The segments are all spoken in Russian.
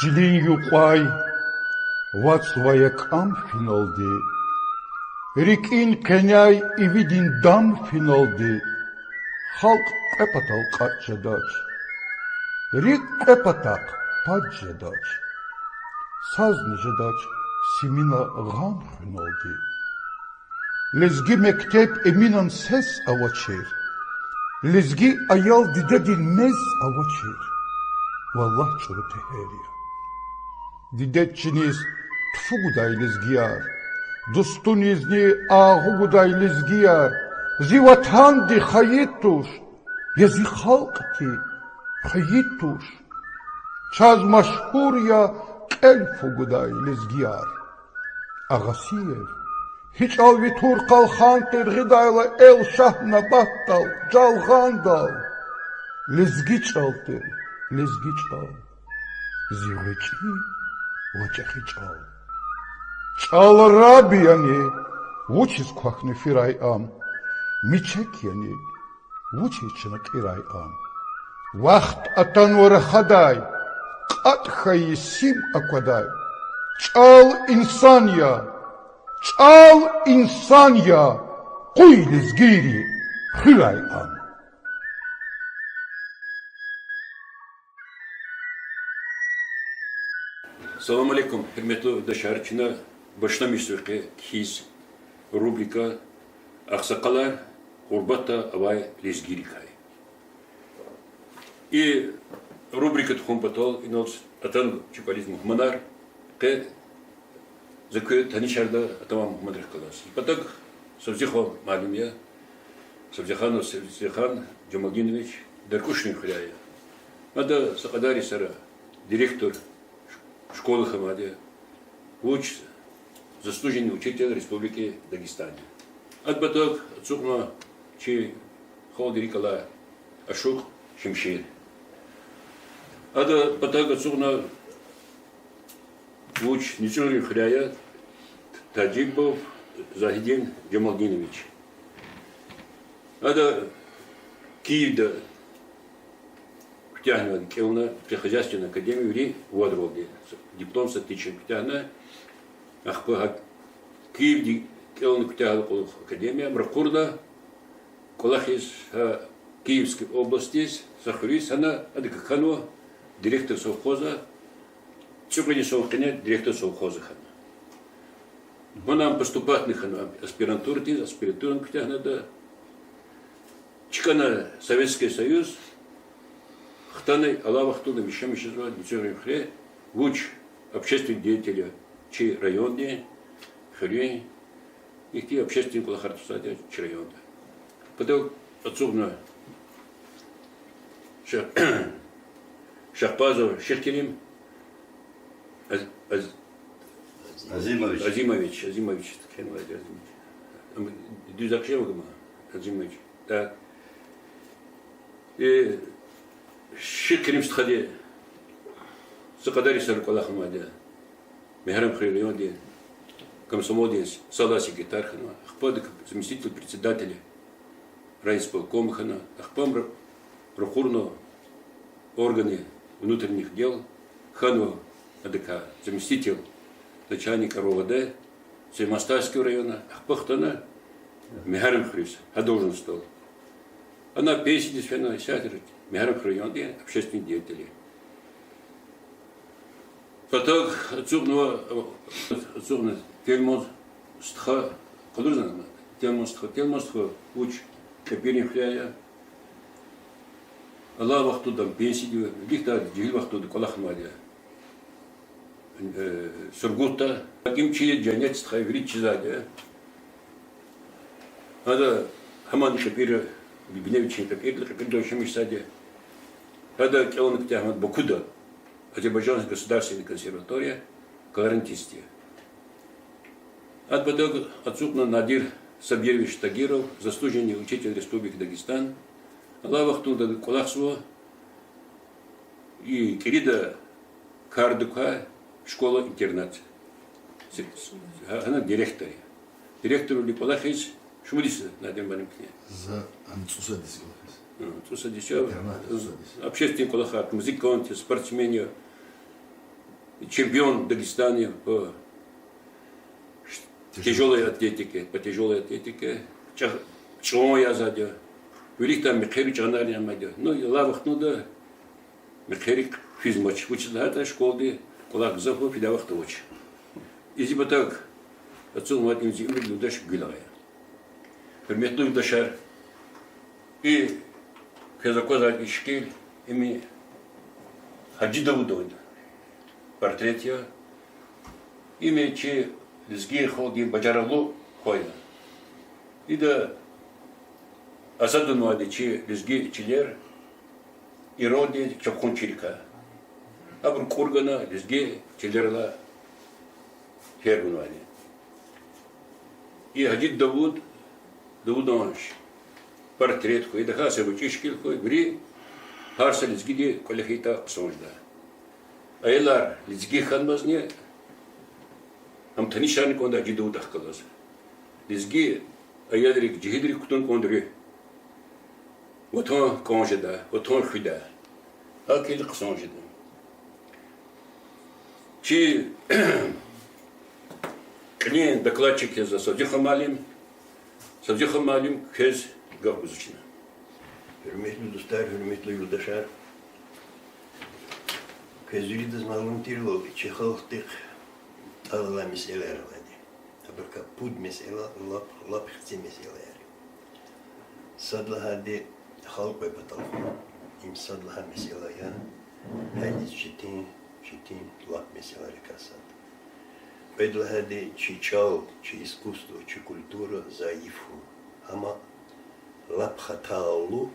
Члинью пай, вот своя кам финалди, рекин кеняй и видин дам финалди, халк эпатал катчадач, рик эпатак паджадач, сазнежадач семина гам финалди, лезги мектеп эминан сес авачер, лезги аял дидедин мез авачер, валлах чурутехерия. Дидетчиниз тфугудай лезгияр, достунизни агугудай лезгияр, зиватанди хаитуш, язи халкти хаитуш, чаз машхурия кельфугудай лезгияр. Агасиев, хичал витур калхан тергидайла эл шахна баттал, джалгандал, лезгичалтер, лезгичал, зивречи. Вочахичал. Чал рабияни, вучис квахны фирай ам, мичекяни, вучична кирай ам. Вахт атанура хадай, катхай сим аквадай. Чал инсанья, куйлис гири, хирай ам. Салам алейкум, хурматтуу дашарчына, башна мисурке хиз рубрика Ақсақалар Гурбатта Авай Лезгирикай. И рубрика Тхумпатол инолс атан чупализ Мухманар ке закы танишарда атама Мухмад Рахкалас. Поток Савзихо Малимия, Савзихан Джамагинович, Даркушин Хряя. Надо Сакадари Сара, директор школы Хамаде, уч заслуженный учитель Республики Дагестан. От баток отсюда чи холдерикала Ашук Шимшир. От баток отсюда уч Ничури Хряя Таджибов Захидин Джамалдинович. От Киевда Тягна Келна при хозяйственной академии Юрий Водроги. Диплом сатичен Тягна. Ахпага Киев Келна Тягна академия. Мракурда Колахис Киевской области. Сахарис она адекану директор совхоза. Цюгани совхоза директор совхоза хана. Мы нам поступательных аспирантур Тягна да. Чикана Советский Союз. Хтаны Аллахтуна Мишам Ишизва Ничури Хре вуч общественных деятелей чи районе Хре и те общественные кулахартусади чи района. Потом отцовно Шахпазов Шехтерим Азимович Дюзакшевгама Азимович. Да. И Ширкерим стхаде Сакадари Саркалах Мадя Мехрам Хрилионди комсомолец Сала секретарь хана Ахпад заместитель председателя райисполкома хана Ахпам Рухурно органы внутренних дел хану АДК заместитель начальника РОВД Семастальского района Ахпахтана Мехрам Хрис должен стал. Она песни святой сядет Мехрам районе общественных деятелей. Потом отцовного Тельмост Стха, Калузана, Тельмост уч Капирин Хляя, Аллах туда пенсию, лихта Джилвах туда Калахмадия, Сургута, Кимчи Джанет Стха, Вричизадия. Надо Хаман Капира. Бибневичи Капир, дочь саде. Это он тягнет Бакуда, Азербайджанская государственная консерватория, колорантистия. От потом отцупно Надир Сабьевич Тагиров, заслуженный учитель Республики Дагестан, Аллах туда Кулахсво и Кирида Кардука, школа-интернат. Она директор. Директор Липолахис Шмудиса на этом банке. За Ансусадис. Общественный колохат, музыканты, спортсмены. чемпион Дагестана по тяжелой атлетике, чего я задел. Велик там мехерик жанария мадё. Ну и лавахну да мехерик физмач. Учителя школы кулак заху фидавахту уч. Изи батак отцу матин зимри людаш гилая. Перметну дашар и фезакоза ишкиль ими Хаджи Давудовна. Портрет я. Ими че лизги ходи баджаралу хойна. И да Асаду нуади чи лизги чилер и роди чапхун чирка. Абр кургана лизги чилерла хер нуади. И Хаджи Давудович портрет хой, да хаса бучишкил хой, бри харса лизги колехита сонжда. Айлар лизги ханмазне ам танишан конда Хаджи Давудах калаз. Лизги аядрик джихидрик кутун кондри. Вот он конжда, вот он худа. Акил ксонжда. Чи клиент докладчик за Садиха Малим кез гавузучина. Hürmetli dostlar, hürmetli yurttaşlar. Kezüridiz malum tirlo, çehaltık ağla meseleler vardı. Tabii pud mesele, lap hıtsi meseleler. Sadla hadi halk ve batal. İm sadla ha mesele ya. Hadis çetin lap meseleleri kasad. Bedla hadi çiçal, çi iskustvo, çi kultura zayıfu. Ama lap hatalı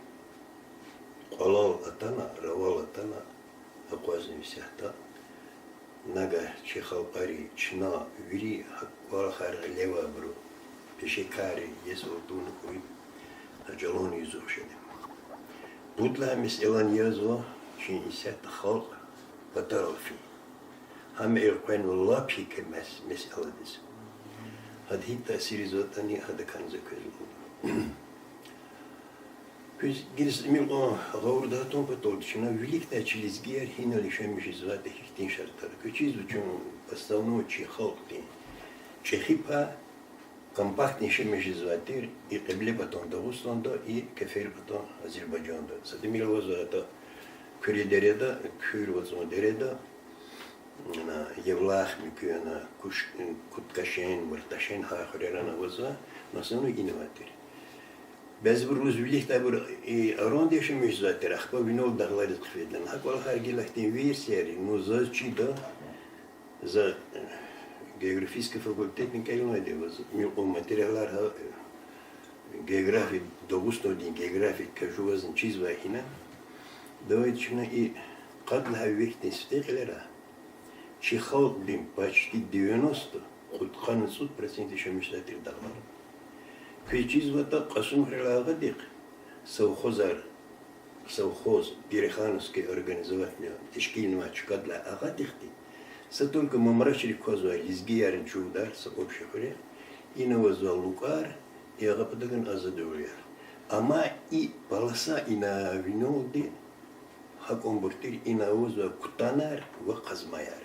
Алал атана, равал атана, аквазный всяхта, нага чехал пари, чина, вири, аквалхар лева бру, пешекари, есо тункуй, аджалон изухшеде. Будла мис элан язо, чин исята халк, патарофи. Хам ирквен лапи кемес мис эладис. Адхита сиризотани адаканза көзлу. Гирис мило гаурда том потолчина великая через гер хинали шемиши звати хихтин шартар. Кучиз учун основной чехалти. Чехипа компактный шемиши звати и кабле потом Дагестанда и кефир потом Азербайджанда. Сади мило звата кюридереда, кюрвозон дереда на евлах микюна куткашен, варташен хахрерана воза, на основной инноватор. Bez bir uzvilik bir aron yaşamış zaten. Akba binol dağları tıfedlen. Hakol hargilahtin versiyeri. Nuzaz çida za geografiske fakultetin kayınaydı. O materyalar geografi Dagusto din geografi kajuvazın çiz vahina. Давайте şuna kadla havvektin steklera. Çiğhal din почти 90 90% yaşamış zaten dağları. Квичиз вата касум хрелагадик совхоз Перехановский организовательный тешкильного чкадла агадихти. Са только мамрачили козу лизгиярин чудар с общий хре и навозвал лукар и агападаган азадуяр. Ама и полоса и на винолди хаком бахтир и навозвал кутанар в казмаяр.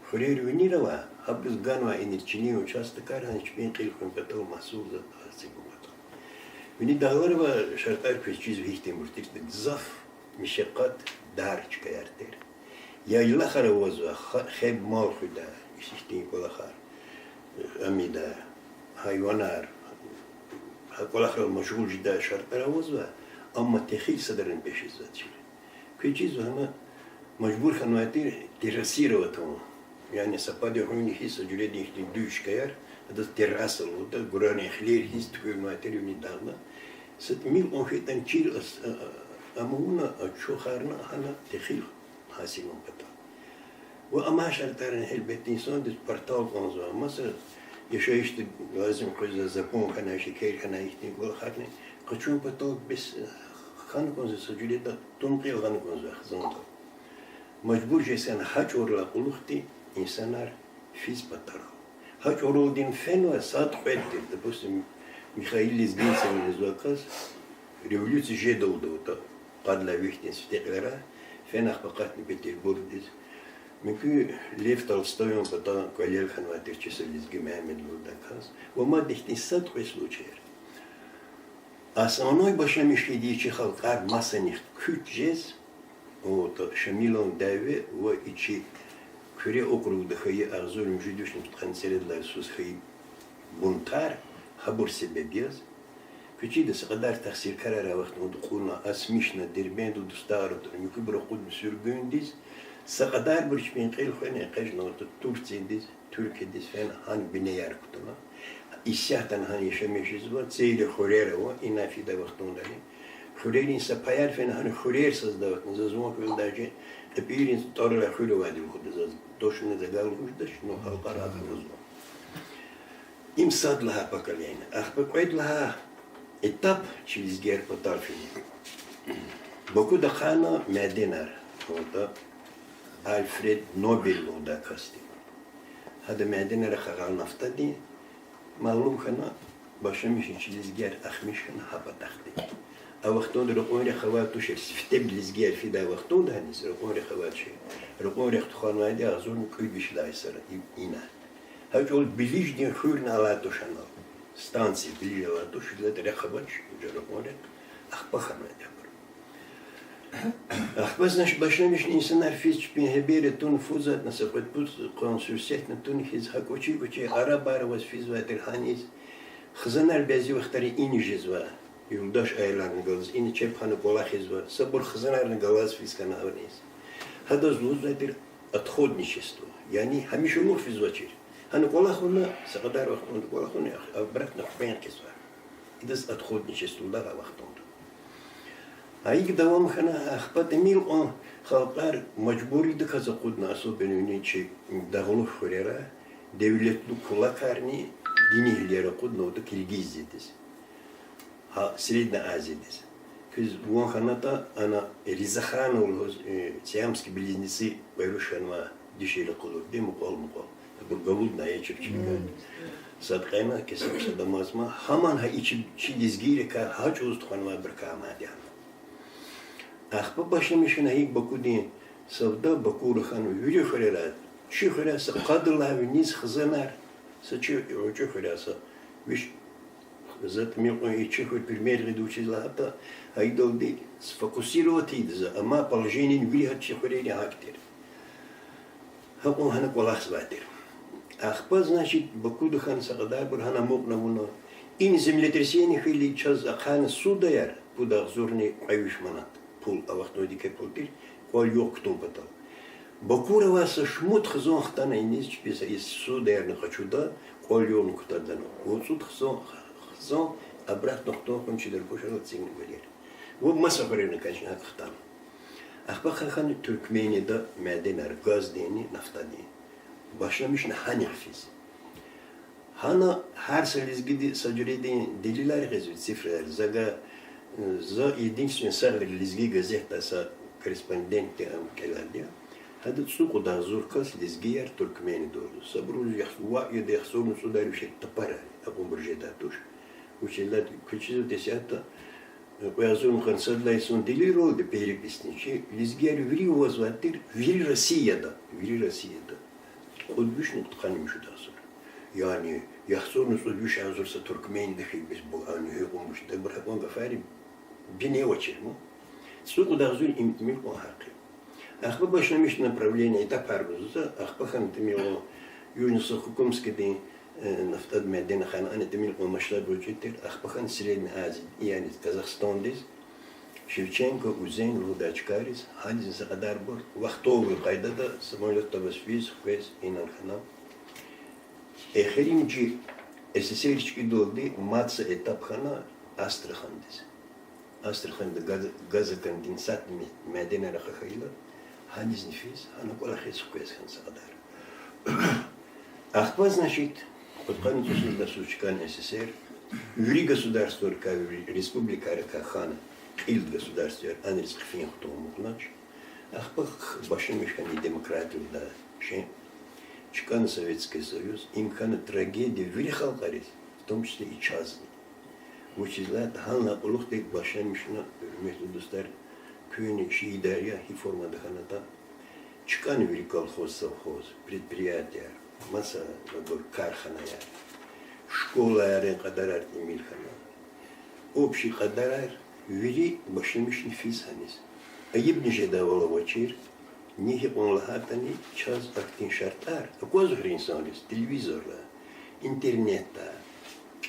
Хрер винирова абыз ганва инерчини участок арханыч пенкилхун петал масул за Вини дağları şartlar peşçiz vihtim urtikti. Zaf mişekat dar çıkayartır. Yayla haravazva xeb mal xuda işiştin kolahar. Amida hayvanar kolahar meşgul jida şartlar avazva ama tehil sadrın peşiz zatçı. Peşiz ama mecbur xanvatir terasirovat onu. Yani sapade huyni his acüledi ihtin düş kayar. Это терраса, вот это гурани хлеб есть такой материал недавно. С этим он хотел чир, а муна, а что харна, она техил, хасимом потом. Вот амаш альтарен хельбетин сон, это портал конзва. Маса, еще есть лазим коза запом хана еще кейр хана их не был харны. Хочу потом без хана конза саджулета тонкий хана конза хзонда. Мажбур жесен хач орла кулухти инсанар физ патарал. Haç oraldığın fen ve saat kuvvettir. Допустим, Михаил Лизгинцев'in zakaz revolüsyon jedoldu. Kadla vihtin steklere fen akbakatni Peterburg'diz. Микü Лев Толстой, он потом Квалер Ханватыр Чесализги Мехмед Лудаказ. Ома дихтисса такой случай. Основной башамишкидичи халкар масаних күтжез, вот Шамилон Даве, во ичи küre округда хай арзулим жидушным тхансередлар сус хай бунтар, хабур себе без. Küçüğü de kadar taksir karara vakti udukuna asmışna derbendu dustarıdır. Mükü bırakıd sürgündiz. Sakadar bir şpin qil xene qajna Turkiyadiz, Türkiye'diz fen han bine yer kutuna. İsyahtan han yaşamışız var. Zeyle xurera var. İna fida vaktundani. Xurerin sapayar fen han xurer sazda vaktin. Zazuma kıldacı. Epirin torla xulu vadi vukudu zaz. Doşunu da galguşda şunu halkar adı zazuma. İmsad laha pakaleyna. Ahbakayt laha etap çilizger po tarfini. Boku da khana medinar. Orada Alfred Nobel oda kasti. Hada medinar khagal naftadi. Malum khana başamış çilizger akhmiş khana hapa takhti. Avaqton ruqori khawatu shel sifte bilizger fida waqton hanis ruqori khawat şey. Ruqori khwanadi azun kuy bişlaysar ina. Hajol bilij din khurna ala toshana. Станции билила то, что для рехабач, уже работает, ахпаханадя. Ахпа, значит, башнамиш инсанар физич пингебере тун фузат на сапатпут консульсет на тун хиз хакочи, кучи арабар вас физва терханиз, хзанар бязи вахтари ини жезва, юлдаш айларны галаз, ини чепханы полахизва, сабур хзанарны галаз физкана авниз. Хада злузатер отходничество, яни хамишумух физвачир. Ханы колахуна сaqadar вақтунда колахуна обратно хпен кисва. Идас отходничествуда вақтунда. Айг давам хана ахпат мил он халқар majburi да казақудна особенно чи дағылу хурера devletli kulakарни dinihleri kudna da Kirgiz'diz. Ha Средняя Азиядиз. Кыз вон ханата она Ризаханул сиамские близнецы Байрушанва дешели кулу дему колмукол. Голодная чепчика. Садкайна кесеп садамазма. Хаман ха içi çilizgiyle ka haç uztxanma bir kamadiyan. Ахпа башамишина хик бакудин савда бакурхан юри хурера. Чи хураса qadırla вниз хзанар. Сачи очи хураса. Виш затмил içi хур пример идучила хата айдолди сфокусироватидза ама положение вилихачи хурери хактер. Хакун хана колахс ватер. Ахпа, значит, Бакуду хан сaqadar bir hana мукнамуна. In землетрясение хили час ахан судаяр, пудах зурни айвишманат. Пул авахтодике пултир, кол yok ктумпатал. Бакурова са шмут хзон хтана инис чписа из судаяр на хачуда, кол yok ктадано. Вот суд хзон обратно хтон кончидер пошел цигни валер. Вот маса хурена конечно хтан. Ахпа хан Türkmeni'de medener gaz deni naftadi. Başlamış ne hanifiz. Hana her selizgidi sacuredi deliler gezit sifrer zaga za единственный сагр лизги газета са корреспонденте амкелалия. Hadi suku da zurkas lizgiyer Türkmeni doğru. Sabru yahwa yede yahsunu sudaru şey tapara. Apun burjeta tuş. Uçillat küçüzü desiyata Поязун хансадлай сон делирол де переписничи, лизгер ври возватир, ври Россияда. Odbüşnük tıkanım şu da sonra. Yani yaxsonu odbüş azursa Türkmen'de biz bu anı hükümüş de bırakman gafari bine очерmu. Суку да зун имтмил он хакы. Ахба başlamış направление этап арбуза, ахба хан тмил юнуса хукумский день нафтад медена хан аны тмил он машлар бюджеттер, ахба хан Средняя Азия, yani Казахстандиз. Шевченко, Узен, Лудачкарис, Хадзин Сакадарбор, Вахтовый Кайдада, самолет Табасфиз, Хвез, Инанхана. Эхеримчи СССРчки долды, Маца этапхана Астрахандис. Астраханда газоконденсат Медена Рахахайла, Хадзин Нефис, Хана Колахис, Хвез, Хан Сакадар. Ахпа, значит, подканутся до Сучкан СССР, Юри государство, Республика Ракахана, il государстве анриск финхтом мухнач ахпах башимишкани демократию да ше чкан Советский Союз имкана трагедия вирихалгарис в том числе и частный учизлат ханна улухтек башимишна между достар күйне шидария и формада ханата Чкановый колхоз, совхоз, предприятия, масса кархана, школа, кадарар и мильхана. Общий кадарар вели башимишни физханис. А ебни же давала вачир, неги он лагатани час актин шартар. А козу гринсанис, телевизора, интернета,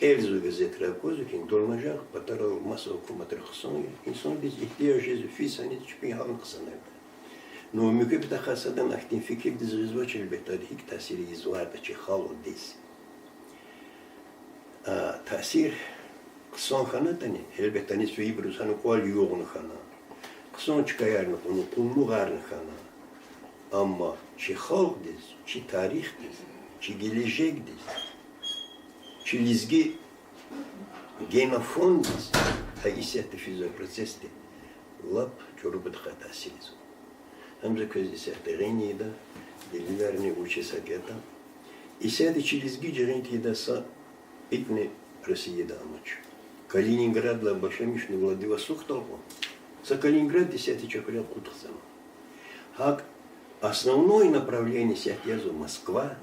эльзу газетра, козу кин долмажах, патарал массово куматрахсон, инсан без ихтия жезу физханис, чпихан ксанер. Но мы как-то хасадан актин фикир дизвизвачили бетад хик тасири изварда чихало дис. А тасир ксон ханатани, эльбетани свибрус хану куал югун хана. Ксон чкаярна куну кулмугарна хана. Амма чихал дис, чи тарих дис, чи гележек дис, чи лизги генофон дис, а исята физиопроцесс дис, лап чорубат хатасиризу. Амза көзі сәтті ғайны еді, делилеріне учи сәкета. И сәді челізгі жәрінті еді са итне Россияда амач. Калининградла башамишны Владивосток толку. Са Калининград десятый чакулял кутахсам. Хак основное направление сәтязу Москва,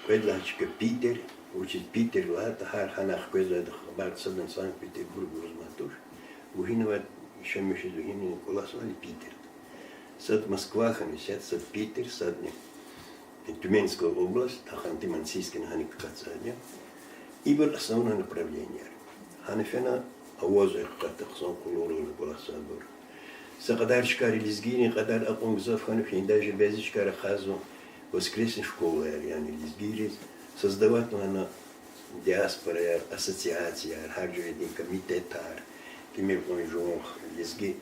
көйдлачка Питер, учит Питер, лата харханах көзлады Барцадан Санкт-Петербург узматуш. Угинова еще мешит угинова куласвали Питер. Сад Москва, хамисят, сад Питер, сад Тюменская область, Ханты-Мансийский наханик кацадя. И было основное направление. Ханафена авозы хатахсон кулуру куласадур. Сакадарчка релизгини, кадар акунгзав ханафин, даже безичка рахазу воскресной школы, яни лизгирис, создавать на диаспора, ассоциация, харджуэдин комитетар, кемер конжух, лизги,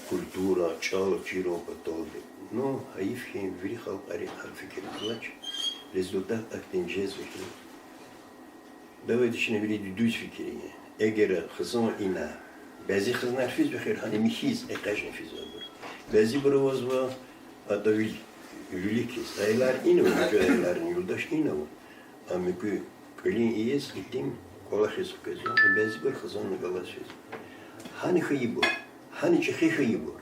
культура, чало, чиро, потолды. Но аифхин врихал арихал фикер плач. Результат актинжезвухи. Давайте еще навели дуть фикерение. Эгера хазон ина. Бази хазнар физ бахер хани михиз экажен физобур. Бази бровозва адавил великий. Айлар инову, что айлар не удаш инову. А мы кулин иес итим колахис казон. Бази бар хазон на галас физ. Хани хаибур. Хани чихи хаибур.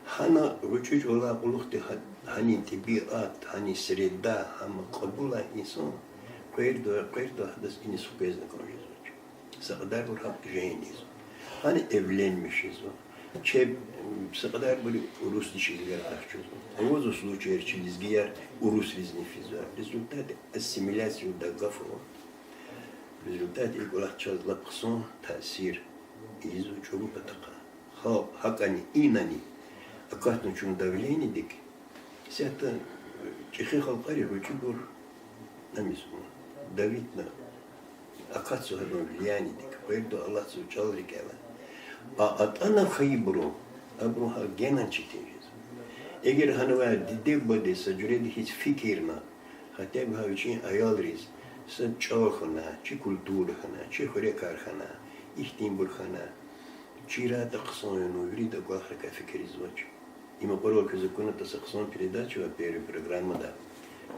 Хана ручуч вала улухты хани тибиат, хани среда, хама кабула инсан. Квердо хадас инису безна конжизоч. Сагадар бурхам женизу. Хани evlenmişizо. Че сагадар были урусичи гартахчузо. А вот в случае челизгияр урус визнифизо. Результаты ассимиляции дагафо. В результате игулахчаз лапхсон тасир изу чугу патака. Хакани инани. Акатну чун давление дик. Сята чихи халкари ручугур намису. Давид на акацу харно влияние дик. Поэтому Аллах сучал рекела. А от ана хайбру абруха генан читинжиз. Егер ханова дидеббаде саджуреди хиц фикирна. Хотя бы хавичин аялриз. Са чохана, чи культурхана, чи хорекархана, ихтимбурхана. Чира таксону врида гахрака фикиризвач. Има порог законата саксон передачу, а первая программа да.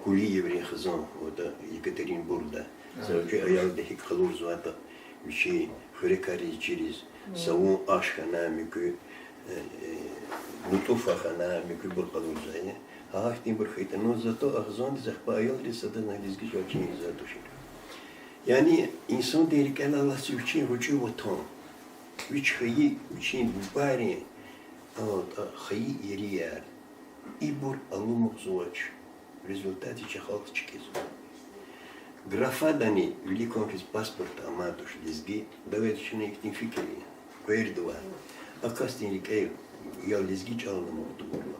Кули еврей хазон, вот Екатеринбург да. Завчи аял да хик халур зуата, вичи хорекари через савун ашхана мику мутуфахана мику бурхалур зая. А ихтимбурхайта, но зато ахзон захпа аял рисада на лизги жачи затушит. Yani insan derken Allah sübçin hocu vatan. Üç hayı üçün bari hayı yer. İbur alımı zuvaç. Результате чехалк чекизу. Графадани великом из паспорта аматуш лизги. Давайте еще на их не фикери. Квердува. А кастин рикей я лизги чална мухтугурла.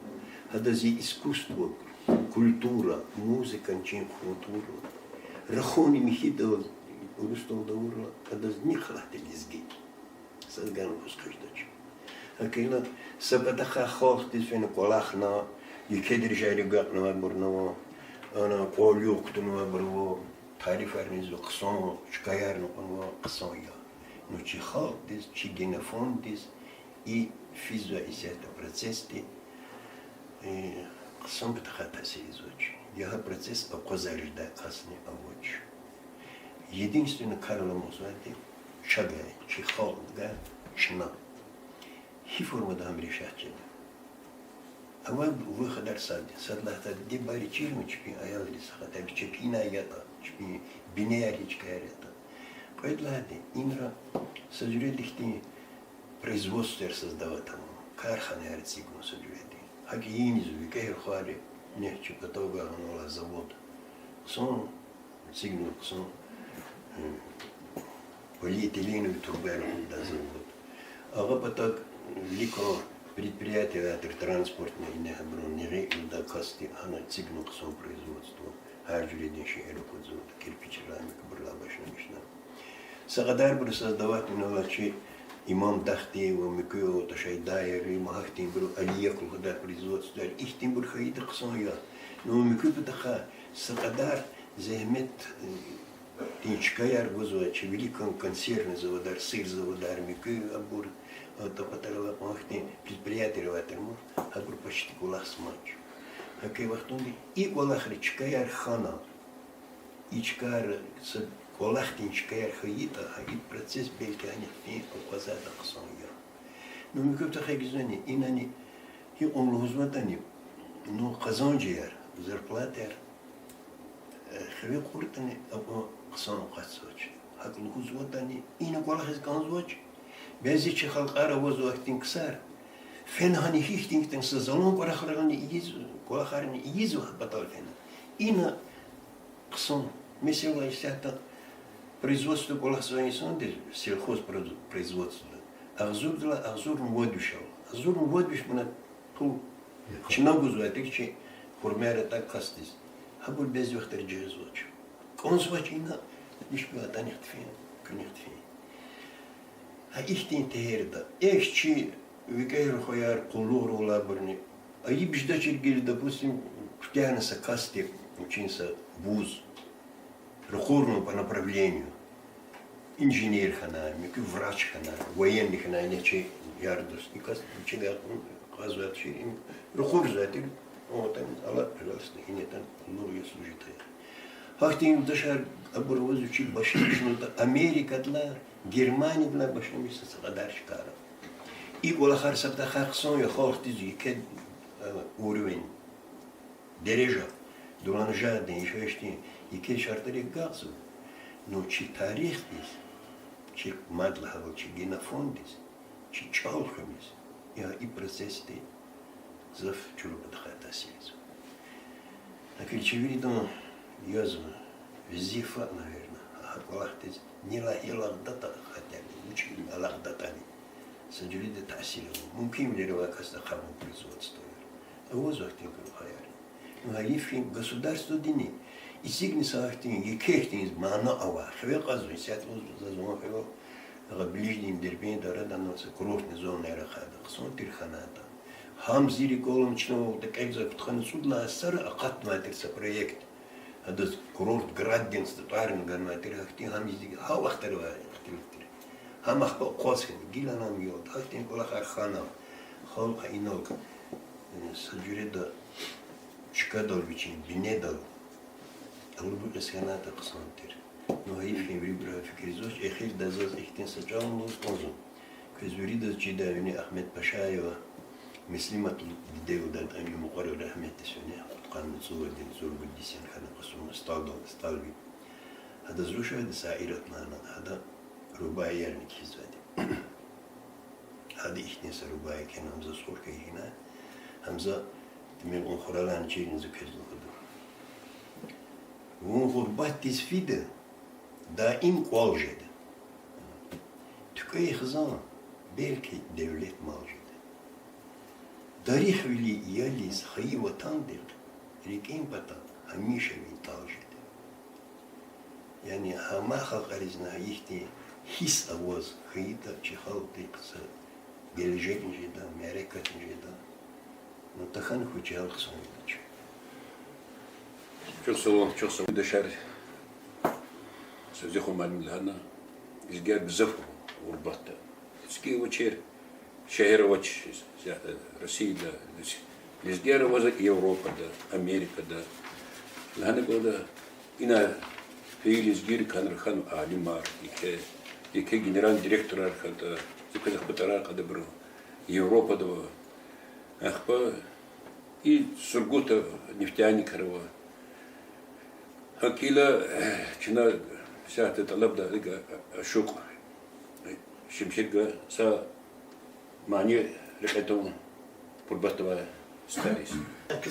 Хадази искусство, культура, музыка, чин культура. Рахони михидова урустол даурла, когда не хватит лизги. Садгану пускаждач. Акина сапатаха хохтис фен колахна, юкедир жайригатна бурнава, ана колюктна бурво, тарифарнизу ксон, чкаярну конва ксоя. Но чихалтис, чигенофондис и физа и сета процессы ксон бтахата сизоч. Я процесс обказарижда касни авоч. Единственное карлому звати шагай, чихал, да, чна. Хи форма да амришачена. أول وخد أرصاد صدق تدي باري تشيل مشبي أيال لسه خد أبي تشبينا ياتا تشبي بنيار يشكاريتا قيد لهذه إنرا سجري دختي производство создавать там карханы арцигну сожрете хагиини зуикей хали нефть готова на завод сон сигнал сон полиэтиленовый турбин да завод а потом лико предприятие транспортное не обронили да касти она сигнал сон производство харжуредиши аэропорт кирпич рамик бурлабашна мишна сагадар бур создавать новачи имам Дахтеева, Микео, Ташайдайри, Махтин, Алиякул, когда производство, их тем более хаита ксоя. Но Микео Таха, Сакадар, Зехмет, Тинчкаяр, Гозуачи, великом консервный заводар, сыр заводар, Микео, Абур, Тапатарова, Махтин, предприятие Ватермур, Абур почти кулах смачу. Хакей Вахтунги, и Кулахри, Чкаяр Хана, и Чкаяр, Колахтин чкаяр хаита, хаит процесс белькани фи указата ксоня. Но мы как-то хагизани, инани, и он лузматани, но казанджияр, зарплатер, хви куртани, або ксан касоч. Хак лузматани, ина колахис канзоч, безичи халкара возуахтин ксар. Фенхани хихтингтен сезон колахарани изу, колахарани изу баталфена. Ина ксан, месила исята производство колхозной сонды, сельхозпроизводство. Ахзур водушал. Ахзур водуш мы ту чинагузу атыкчи хурмяра так кастис. Хабур без вахтер джезоч. Консвачина лишь бы атанихт фин, книхт фин. А их тин теерда. Эхчи викайр хояр кулуру лабурни. А ибж дачергили, допустим, птянаса касти учинса вуз. Рухурну по направлению. Инженер хана, врач хана, военный хана, нече ярдус. И кас чега казват ширим. Рухур затил. Вот там, Allah, пожалуйста, и нет там новые служители. Хахтин дашар абурвозучи башнишнута Америкадлар, Германиялар башнишнута сагадаршкара. И колахар сабта хахсон я хохтизи кед уровень дережа. Дулан жадный еще что и кед шартари газу. Но чи тарих здесь, чи мадлахал, чи генофондис, чи чалхамис, я и процесс ты зав чурбадхата силизу. А ключевые дома язва зифа, наверное, а колахтис не лахилах дата хотя бы учили алах датами. Саджуриды тасилу. Мумким ли рвакаста хаму производства. А возвахтин кругаяри. Но алифин государство дини. И сигниса ахтин, и кехтин из мана ава. Хве казу, сятлу зазума хве. Ага ближним дербен дарада носа курортный зоны арахада. Ксон тирханата. Хам зири колом чного, так экза птхан судла асара, акат матерса проект. Адас курорт граддин статуарин ган матер ахтин хам зири. Ха вахтарва ахтилтир. Хам ахпа қосхин, гиланам йод. Ахтин колахар ханам. Халка инок. Саджурида чкадал вичин, бинедал. Алубу эсханата ксантир. Но аифин вибра фикризоч, эхил дазаз ихтин сачалм луз конзум. Квизуридаз чидавини Ахмед Пашаева. Мислимат видео дад ами муқару рахмет тесуне. Қан цуладин зургуддисен хана қасума сталви. Хада зрушавады саират нана. Хада рубай ярник хизвади. Хада ихтинса рубай кен хамза схурка ихина. Хамза тимел он хуралан чирин закезлу ходу. Вон хурбат тис фиде. Да им куалжеді. Тükey хызан belki devlet malcıdı. Дарих вели ялис хаи ватандыр, рекин пата хамиша виталжыды. Yani hama halkarızna ihti his avaz хаита чихал тыкса gelecekінші да, мерекатінші да. Но тахан хучал хсондыч. Çok sağ ol. Dışarı. Sözü kumarım lana. İzgâr bzaf urbatta. İzgâr uçer. Şehir uç. Россияда. İzgâr vazı Avrupa'da, Amerika'da. Lana böyle ina fiil izgâr kanırhan alimar. İki general direktörler kadar. Zıkızık bıtarar kadar bir Avrupa'da. Ahba и Сургута, нефтяник рыва. Акила, чина, вся эта лабда, шук, шимширга, са мани, рекетон, пурбатова старис.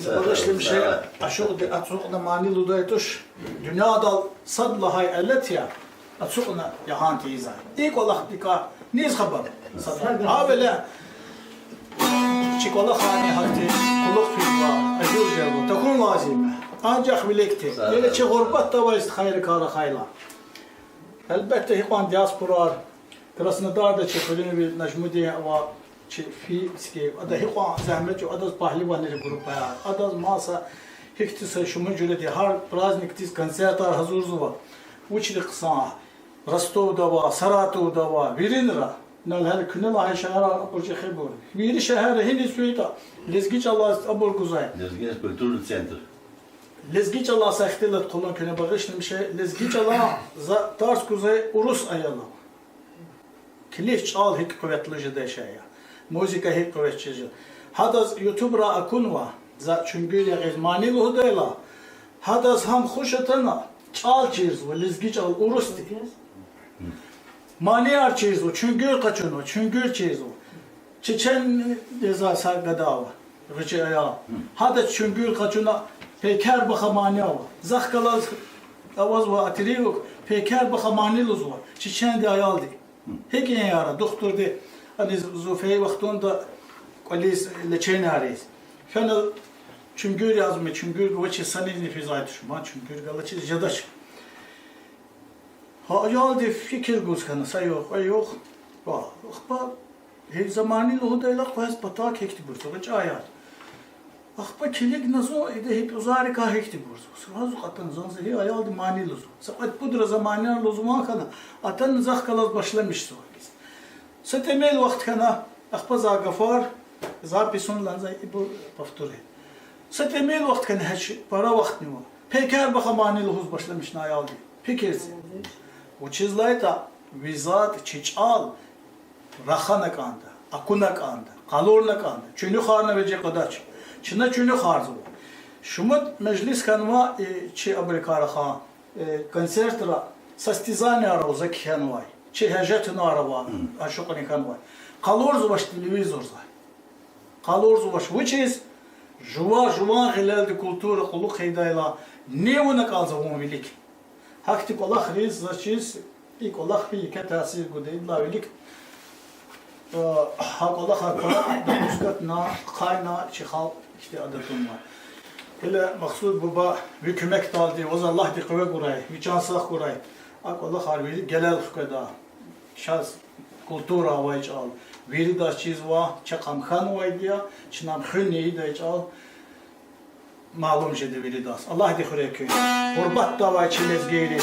Barışlı bir şey, aşağıda atsukna mani ludaytuş, dünyada sadla hay ellet ya, atsukna yahan teyze. İlk olarak dika, niz haber? Avele, çikola khani hakti, kuluk filma, ajur jabu, takun lazime. Ancak bilekti. Yine çi gurbat da var hayır kara hayla. Elbette hikan diasporar, Krasnodar'da çekilini bir Najmudiye ve في سكي هذا هو زحمة جو هذا پهلوان الجروب يا هذا ماسا هكتس شو مجلدي هار برازنك تيس كونسرت حضور زوا وش القصة رستو دوا سراتو دوا ويرينرا نال هل كنا الله شهر أبورج خبور وير شهر هني سويتا لزجيج الله أبور جزاي Lezgin Kültür Center. لزجيج الله سختلت قلنا كنا بغش نمشي لزجيج الله تارس جزاي ورس أيلا كليش قال هيك قوة لجدا شيء موسيقى هيك قوتشيجا هذا يوتيوبرا اكونوا ذا چونگيل غزماني لوديلا هذا هم خوشتنا چال چيز ولزگي چال اورستي ماني ار چيز و چونگيل قچونو چونگيل چيز و چچن دزا ساگداوا رچي ايا هذا چونگيل قچونا پيكر بخمانيا زخكلاز اواز و اتريو پيكر بخماني لزو چچن دي ايالدي هيك يارا دكتور دي hani Zufey vaktunda kolis leçen arayız. Fena çüngür yazma çüngür vaçı sanini fizayt şuma çüngür galaçı jadaş. Ha yaldi fikir guzkanı sayyok ayok. Va akba her zamanı lohudayla koyas patak hekti bursa vaç ayar. Akba kilik nazo ede hep uzari ka hekti bursa. Razu katan zanze he ayaldi mani lozu. Saat pudra zamanı lozuma kana atan zah kalaz başlamış so. ستميل وقت كان أخبز عقفار زابيسون لانزاي إبو بفتوري ستميل وقت كان هالشي برا وقت نوا بيكار بخماني لهوز باشلمش نايالدي بيكيرزي وچيز لايتا ويزات چيچال رخانا كاندا أكونا كاندا قالورنا كاندا چونو خارنا بجي قداچ چنا چونو خارزو شمت مجلس كانوا چي أبريكار خان كونسرت را سستيزاني أروزا كيانواي Çi hejet narava, aşıkını kanvay. Kalorzu baş televizor zay. Kalorzu baş, which is juva hilal kultura kuluk heydayla ne ona kalza bu bilik. Hakti kolah riz zaçiz, ilk kolah bir ketasir gudeyla bilik. Hak kolah kolah muskat na kayna çihal işte adatım var. Hele maksud baba hükümet daldı, o Allah di kuvvet kuray, vicansah kuray. Hak kolah harbi gelal hukada. Şaz kultura vayç al. Veri da çiz va, çakam khan vay diya, çinam khuni da çal. Malum jedi veri das. Allah di khore köy. Qurbat da vay çilez geyri.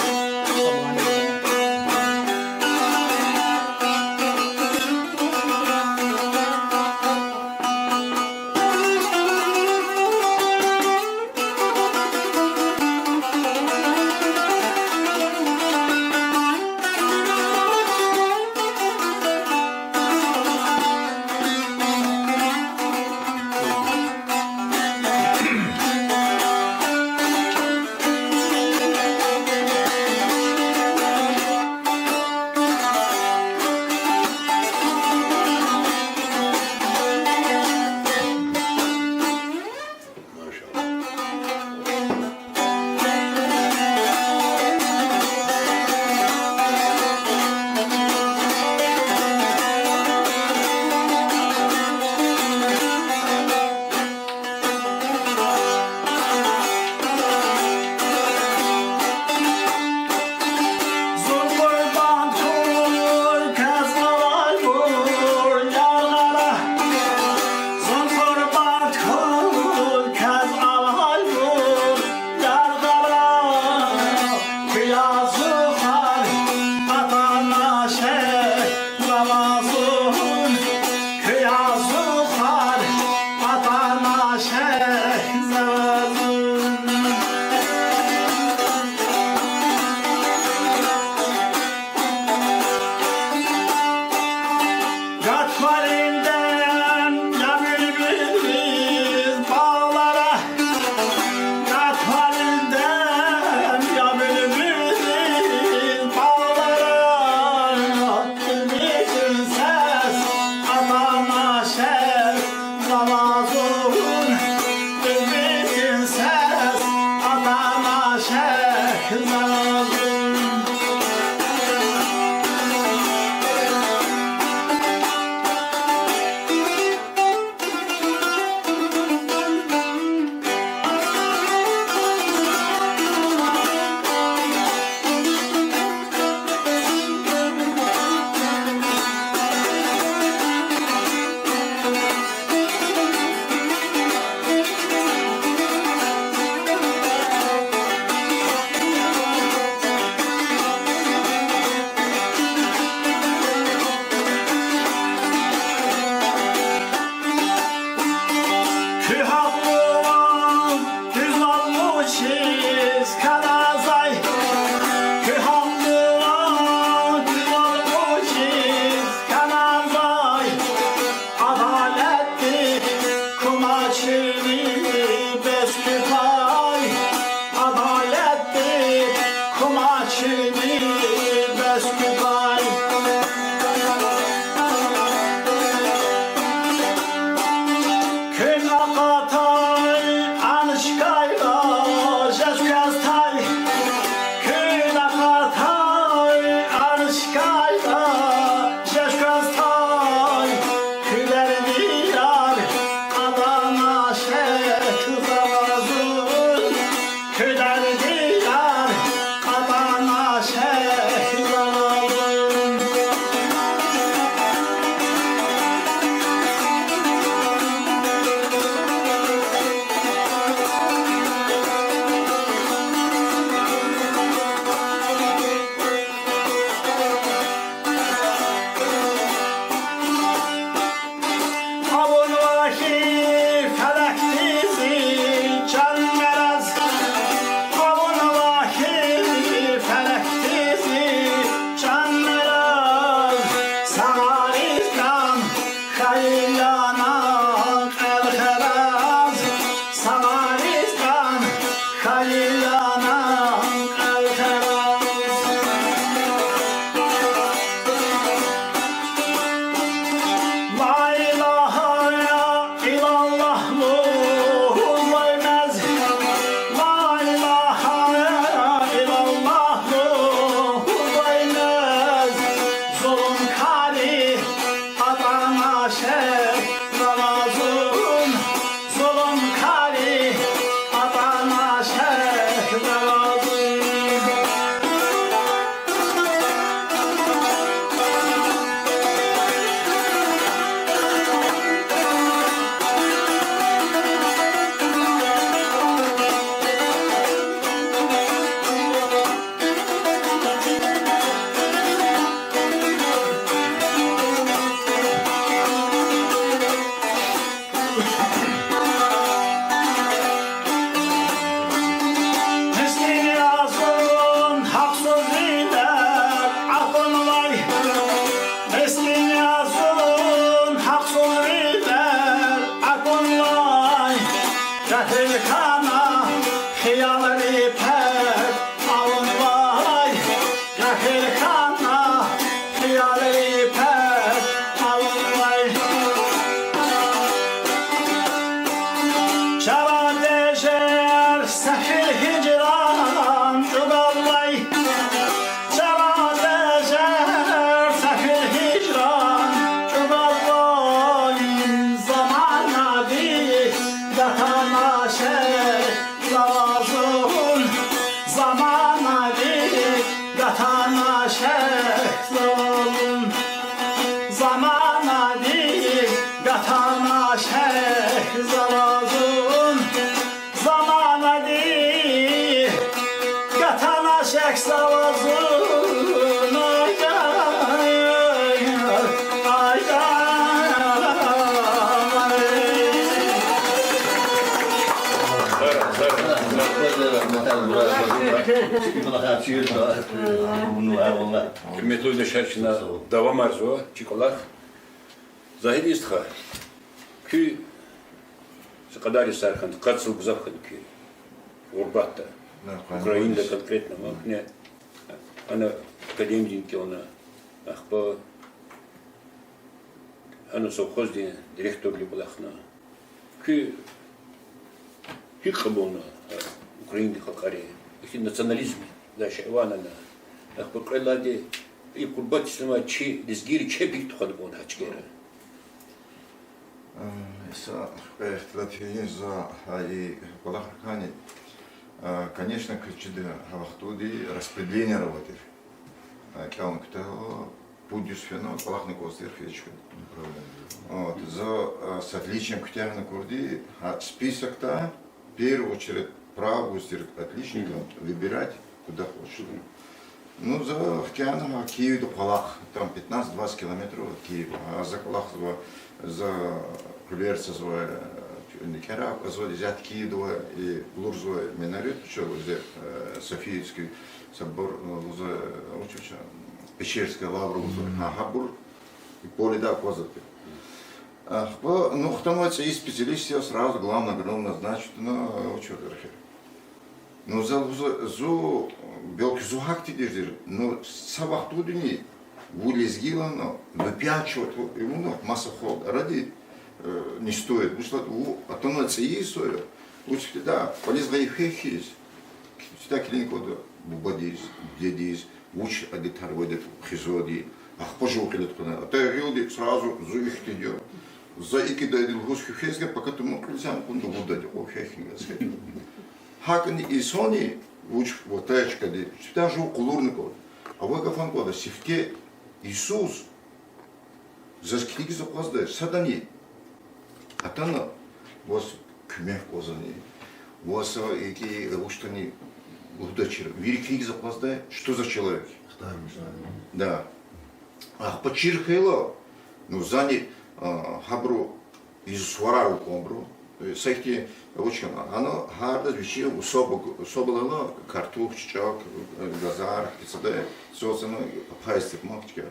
Kühamlıvan düz olmuşuz karazay. Kühamlıvan düz olmuşuz karazay. Adaletli kumaşını bestüpay. Adaletli kumaşını bestüpay. Kün akatay anışkayla jeskastay. Kün akatay anışkayla jeskastay. Külerdiler Adana şehzazın. Külerdiler Adana şehzazın. Avun vahi felek dizi can meraz. Avun vahi felek dizi can meraz. Sağarizdan hayillana el heraz. Sağarizdan hayillana el heraz. La ilahe illallah Muhammed ölmez. La ilahe illallah Muhammed ölmez. Zulüm kari Adana şehzalazın. Zulüm kari Adana şehzalazın. Mesleğini yazın, haksız lider, akın vay. Mesleğini yazın, haksız lider, akın vay. Getir kana, hıyarı pek, alın vay. Getir kana, hıyarı pek, alın vay. Şara deşer sefil hicran cuballay. Şara deşer sefil hicran cuballay. Zamana bir gatana şehzazın. Zamana bir gatana şehzazın. Zamana bir gatana şehzalazın. Zamana bir gatana şehzalazın. Ay ay ay Hürmetli Ödeşerçin'e devam arzu, çikolat. Zahid istha. Kü Скадари Сархан, Кацу Гзавхан Кю. Урбата. Украина конкретно. Она академик, она ахпа. Она совхозный директор Либалахна. Кю Хикабона, Украина Хакари. Их национализм, да, Шайвана. Ахпа Крайлади. И Курбати сама Чи, Лизгири Чепик Тухадбон Хачгера. Конечно, распределение работы. Пудюс фено, палахный костер фечку. Вот, с отличием к тем на курди, список-то, в первую очередь, право отличников выбирать, куда хочешь. Ну, за Кианом, Киев до Палах, там 15-20 километров от Киева, а за Палах, за Кулерца, Никера, позволили взять Киева и Лурзовый минарет, что Софийский собор, Печерская лавра, Хабур, и поле да, козырки. Ну, становится и специалист сразу, главное, назначит на учет архив. Ну, за белки зухакти держи, но сабах тудини, вылезгила, но выпячивать ему масса ход ради не стоит, потому что становится и стоит. Лучше всегда полезла и хехис, всегда клинику бубадис, дедис, уч адитар выдет хизоди, ах пожухали туда, а ты гилди сразу зуих идет. За iki дайдил гусхи хезге, пока ты мог лизам кунду будать, о хехинга схетил. Хакани и сони, уч вот тачка, всегда жил кулурников, а вы кафан года, сивке Иисус, за скільки заплаздаешь, садани, а тана, вас кюмев козани, вас эти уштани удачи, великий заплаздай, что за человек? Да. Ах, почирхайло, ну зани хабру из сварау комбру, сайти очень, оно гарда вещи особо картух, чак, газар, кицаде, соцено пайстик мактика.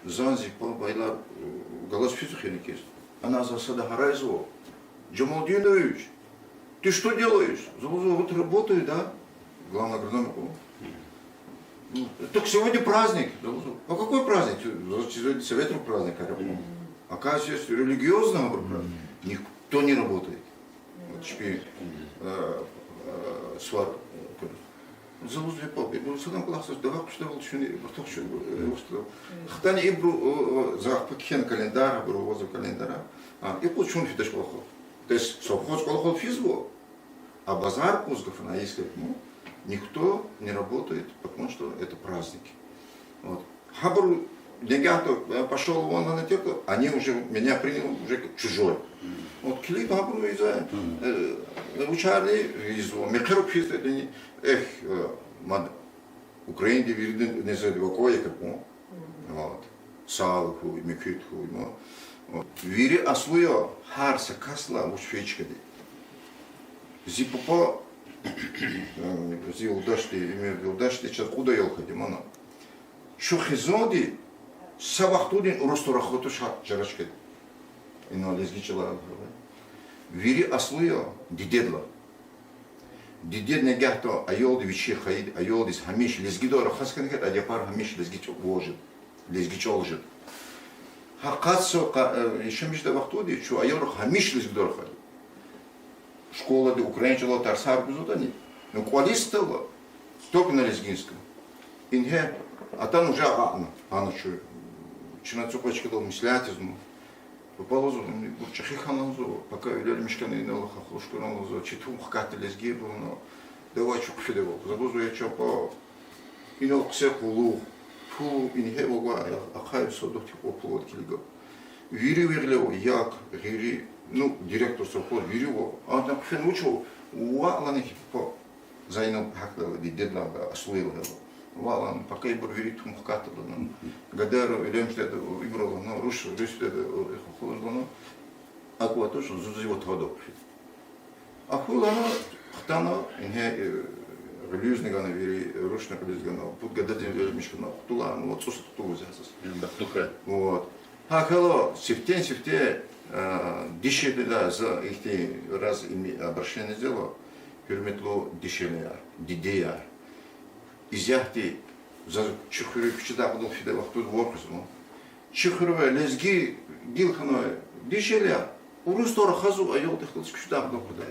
Занзи по байла голос физухеникис. Она засада гарайзо. Джамалдинович, ты что делаешь? Вот работаю, да? Главное агрономику. Так сегодня праздник. А какой праздник? Сегодня советский праздник. Оказывается, религиозного праздника никто не работает. Вот теперь свар. Залузли попи. Ну, садам класс, давай что волчуни, бартох что. Хтани ибру за пакет календара, бру возу календара. И получун фидеш колхоз. То есть совхоз колхоз физбо, а базар пузгов на если никто не работает, потому что это праздники. Вот. Хабру Дегато пошел вон на теку, они уже меня приняли уже как чужой. Вот клип Хабру из-за учали из Мехерок физли, мад Украине виден не за двое как вот салху мекютху, но вири освоя харса касла уж фечкади. Зипопо зил дашти имею дашти сейчас куда ехать, мана. Шухизоди савахтудин уросторахоту жарашкади. Ино лезгичала. Вири освоя дидедла. Дидед не гахто айолди вичи хаид айолдис хамиш лезгидора хасканкет адяпар хамиш лезгич вожит. Лезгич олжит. Хакасо еще между вахтуди, что айор хамиш лезгидора хаид. Школа де украинчила тарсар бузутани. Но квалистела только на лезгинском. Инге, а там уже ана что чинацукачка дал мислятизму. Попалозу, чахиханазу, пока велели мешканы на лохахушканазу, читум хкаты лезгибу, но давай чук фидево. Забузу я чапа, и на ксехулу, фу, инге вога, ахай содох типа плод килига. Вири верлево, як, гири, ну, директор совхоз вириво, а на кфен учил, уаланы типа, зайнал хакла, дедла, освоил его. Валан, пока я был верить в мухкату, гадару, или им что-то выбрал, но рушу, что-то холодно, но аква тоже зузивот водок. А хулано, хтано, не релизный гана вери, рушный релизный гана, тут гададин вери мешкана, тула, ну вот сосуд тулу взялся. Вот. А хало, сифте, дешевле, да, за их раз обращение сделал, переметло дешевле, дидея. Изяхти за чухры вчера подал фидел тут воркусом. Чухры лезги гилханой дешеля. Урус тора хазу айол тахтылс кучда подал куда.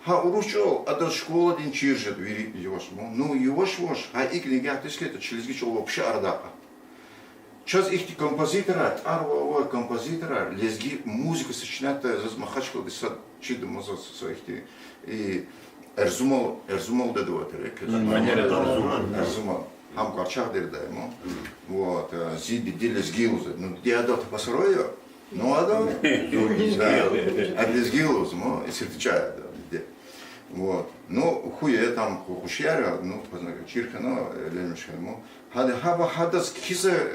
Ха урушчол ада школа дин чиржет вери евашмо. Ну еваш, а икни гахтыски это челезги чол вообще ардака. Сейчас их композитора, арва композитора, лезги музыка сочинята за махачкал десад чида моза своих и Эрзумал дадуат, Эрзумал. Хам карчах дердаемо. Вот, зиди дилес гилузы. Ну, диадот посрою, ну, адо, адлес гилуз, ну, и сертичает, вот. Ну, хуе там, хушьяра, ну, чирка, ну, лемешхему. Хаба хадас киса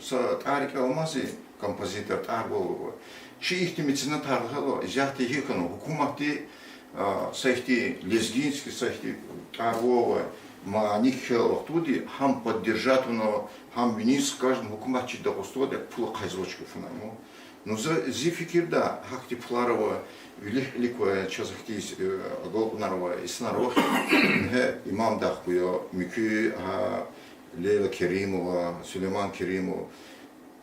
с Тарик Алмази, композитор Тарбол. чи их мецена тархало, изяхти хикану, хукумати сайхти лезгинский, сайхти арвова, ма нихел туди, хам поддержатуно, хам вниз каждым хукуматчи да устода пула кайзлочку фунаму. Ну за зификирда хакти пларова великое чазахти голнарова и снарох, имам дахкуя, мики Лейла Керимова, Сулейман Керимов.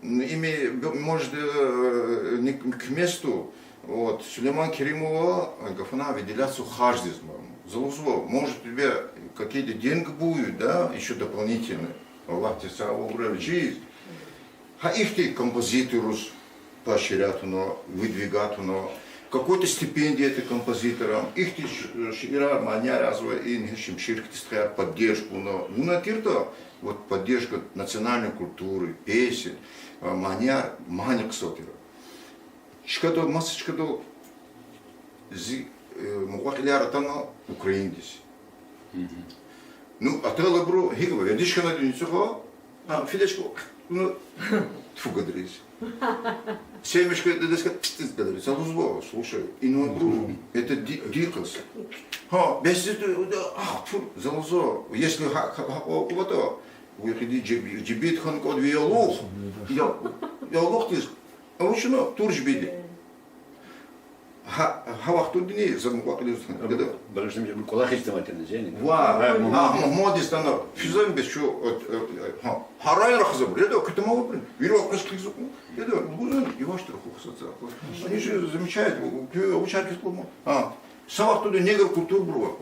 Ими, может, не к месту, вот, Сулейман Керимова, Гафана, выделяться хаждизмом. Залузво, может, тебе какие-то деньги будут, да, еще дополнительные. Аллах тебе саура жизнь. А их ты композиторус поощрят, но выдвигат, но какой-то стипендии это композиторам. Их ты шира, маня, разве и не ширк поддержку, но на кирта. Вот поддержка национальной культуры, песен, маня ксотира. Шкадо масочкадо муакляра тана украиндис. Ну, а тела бро, хигва, я дишка на дюницуха, а филечко, ну, тфугадрис. Семечко, деска, тфугадрис, а лузво, слушай, и ну, бро, это дикость. Ха, без этого, ах, залузо, если вот выходи джибит хан код виолох, я лох тис, а лучше но турж биди. Хавах тут не замукал листан. Барышня мне кулак истемательно, зени. Ва, модис там физем без что, харай рахзабр, это кто мог бы, вирок кашклизу, это гузан и ваш троху социал. Они же замечают, учарки склону. Савах тут негр культур бро.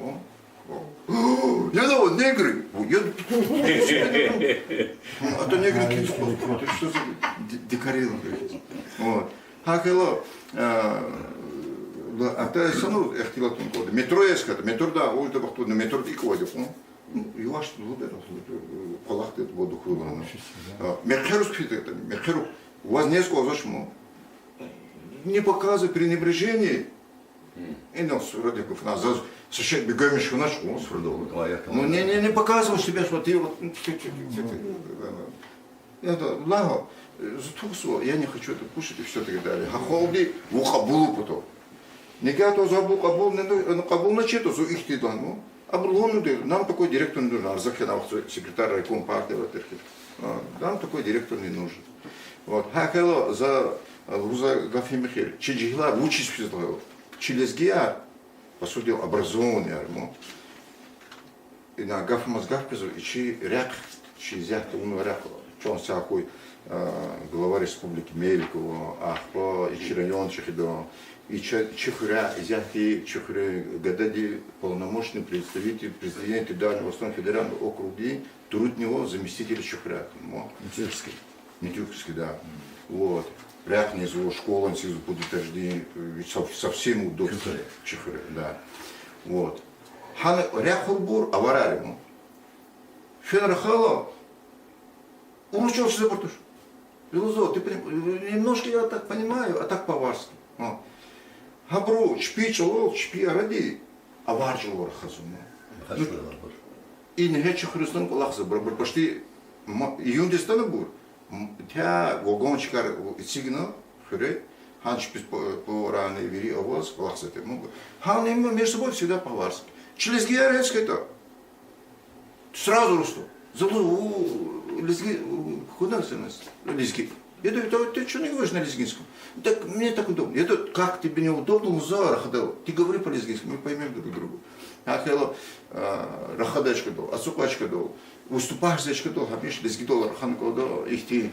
Я давай негры, а то негры кидают, что за декорил, вот. Хакело, а то саму хотела тут коды. Метро есть как, метро да, улица бахту на метро и кодик, и ваш тут это полахты воду хлебано. Мерхерус это, мерхеру, у вас не сказать ему, не показывай пренебрежение. И нас вроде как нас сосед бегаем еще на школу с родом. Ну не показывай себя, что ты вот это лаго, затухло, я не хочу это кушать и все так далее. Хахолди в ухабулу потом. Не то забыл кабул начето за их тидан, ну, а было нам такой директор не нужен, Арзахина, секретарь райком партии в Атерхе. Нам такой директор не нужен. Вот, хакело за Луза Гафимихель, Чиджигла учись физло. Челезгия, по сути, образованный арму. И на гафмазгав и чи ряк, чи зяхта уну ряк, что он всякой глава республики Меликова, ахпа, и чи район Чехидо, и Чехуря, и зяхти Чехуря, гадади полномочный представитель президента Дальнего Восточного федерального округа, трудного заместителя Чехуря. Митюковский, да. Вот. Ряд внизу, школа внизу будет рождение, совсем удобно. Чехуря, да. Вот. Хан ряд хурбур, аварарим. Фенрахало, уручился за бортуш. Белузо, ты немножко я так понимаю, а так по-варски. Габру, чпи чолол, чпи ради, аваржил хазуна. И не гече христиан колахса, почти июндистана будет. Тя вагончикар сигнал, хре, ханч по раны вери авоз, колахсате могу. Хан им между собой всегда по-варски. Через гиарецкое это сразу расту. Забыл, лезги, куда ты нас? Лезги. Я говорю, ты что не говоришь на лезгинском? Так мне так удобно. Я говорю, как тебе неудобно, Муза Рахадал? Ты говори по-лезгински, мы поймем друг друга. Ахело Рахадачка дол, Ацукачка дол, выступаешь дол, хапиш лезги дол Раханко дол, их ты